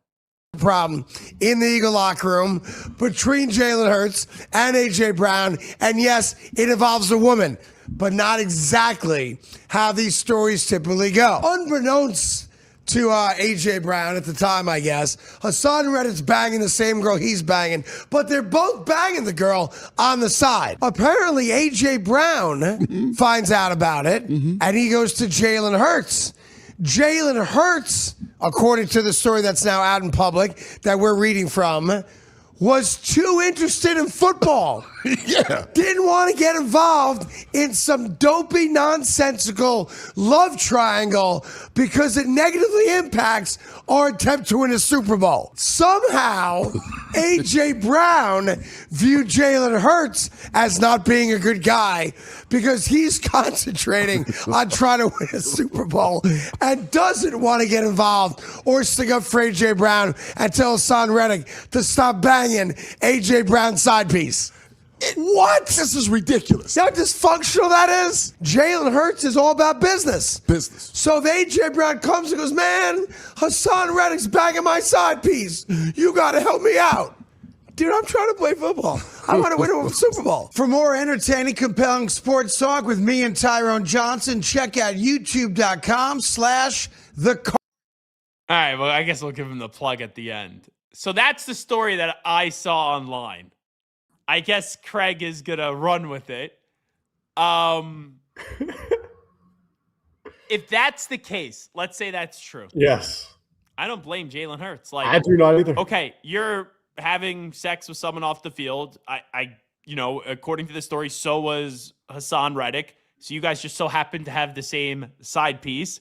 Problem in the Eagle locker room between Jalen Hurts and A.J. Brown, and yes, it involves a woman, but not exactly how these stories typically go. Unbeknownst to A.J. Brown at the time, I guess, Hassan Reddick's banging the same girl he's banging, but they're both banging the girl on the side. Apparently, A.J. Brown finds out about it, and he goes to Jalen Hurts. Jalen Hurts, according to the story that's now out in public that we're reading from, was too interested in football. Didn't want to get involved in some dopey, nonsensical love triangle because it negatively impacts our attempt to win a Super Bowl. Somehow, A.J. Brown viewed Jalen Hurts as not being a good guy because he's concentrating on trying to win a Super Bowl and doesn't want to get involved or stick up for A.J. Brown and tell Hassan Reddick to stop banging A.J. Brown's side piece. What? This is ridiculous. You know how dysfunctional that is? Jalen Hurts is all about business. So if A.J. Brown comes and goes, man, Hassan Reddick's banging my side piece. You got to help me out. Dude, I'm trying to play football. I want to win a Super Bowl. For more entertaining, compelling sports talk with me and Tyrone Johnson, check out youtube.com/the. All right, well, I guess we'll give him the plug at the end. So that's the story that I saw online. I guess Craig is going to run with it. If that's the case, let's say that's true. Yes. I don't blame Jalen Hurts. Like, I do not either. Okay, you're having sex with someone off the field. I according to the story, so was Hassan Reddick. So you guys just so happen to have the same side piece.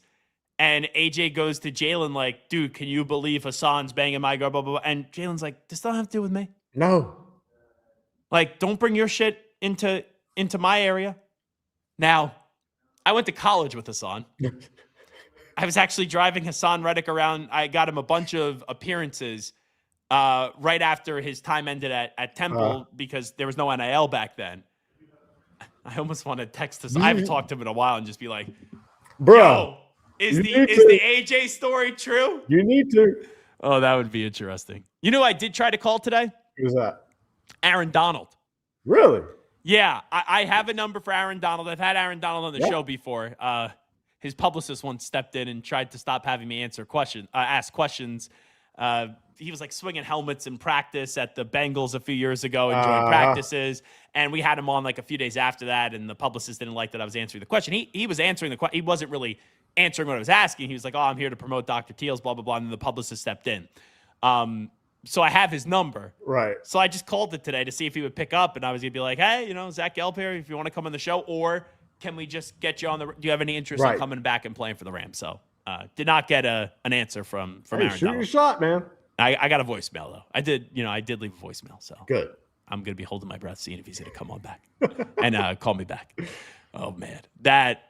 And AJ goes to Jalen like, dude, can you believe Hassan's banging my girl, blah, blah, blah. And Jalen's like, this doesn't have to do with me. No. Like, don't bring your shit into my area. Now, I went to college with Hassan. I was actually driving Hassan Reddick around. I got him a bunch of appearances right after his time ended at Temple because there was no NIL back then. I almost want to text I haven't talked to him in a while and just be like, bro, is the AJ story true? You need to. Oh, that would be interesting. You know, I did try to call today. Who's that? Aaron Donald. Really? Yeah, I have a number for Aaron Donald. I've had Aaron Donald on the show before. His publicist once stepped in and tried to stop having me ask questions. He was like swinging helmets in practice at the Bengals a few years ago and joined practices. And we had him on like a few days after that. And the publicist didn't like that I was answering the question. He was answering the question. He wasn't really answering what I was asking. He was like, oh, I'm here to promote Dr. Teals, blah, blah, blah. And then the publicist stepped in. So I have his number. Right. So I just called it today to see if he would pick up. And I was going to be like, hey, Zach Gelb here, if you want to come on the show, or can we just get you on do you have any interest in coming back and playing for the Rams? So did not get an answer from Aaron shoot Donald. your shot, man. I got a voicemail though. I did leave a voicemail. So good. I'm going to be holding my breath, seeing if he's going to come on back and call me back. Oh man, that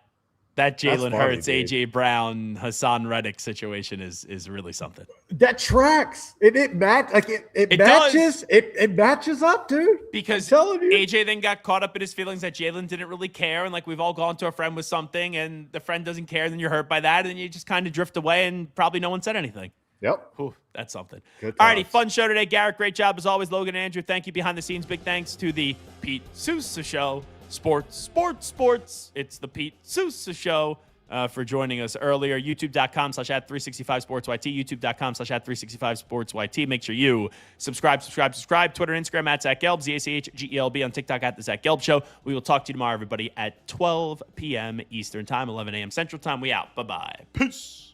That Jalen funny, Hurts, dude. AJ Brown, Hassan Reddick situation is really something. That tracks. It matches. It matches up, dude. Because I'm telling you. AJ then got caught up in his feelings that Jalen didn't really care, and like we've all gone to a friend with something, and the friend doesn't care, and then you're hurt by that, and you just kind of drift away, and probably no one said anything. Yep. Whew, that's something. Good Alrighty, times. fun show today. Garrett, great job as always. Logan and Andrew, thank you behind the scenes. Big thanks to the Pete Sousa Show. Sports. It's the Pete Sousa Show for joining us earlier. YouTube.com/@365SportsYT. YouTube.com/@365SportsYT. Make sure you subscribe. Twitter and Instagram @ZachGelb. ZachGelb on TikTok @The Zach Gelb Show. We will talk to you tomorrow, everybody, at 12 p.m. Eastern Time, 11 a.m. Central Time. We out. Bye-bye. Peace.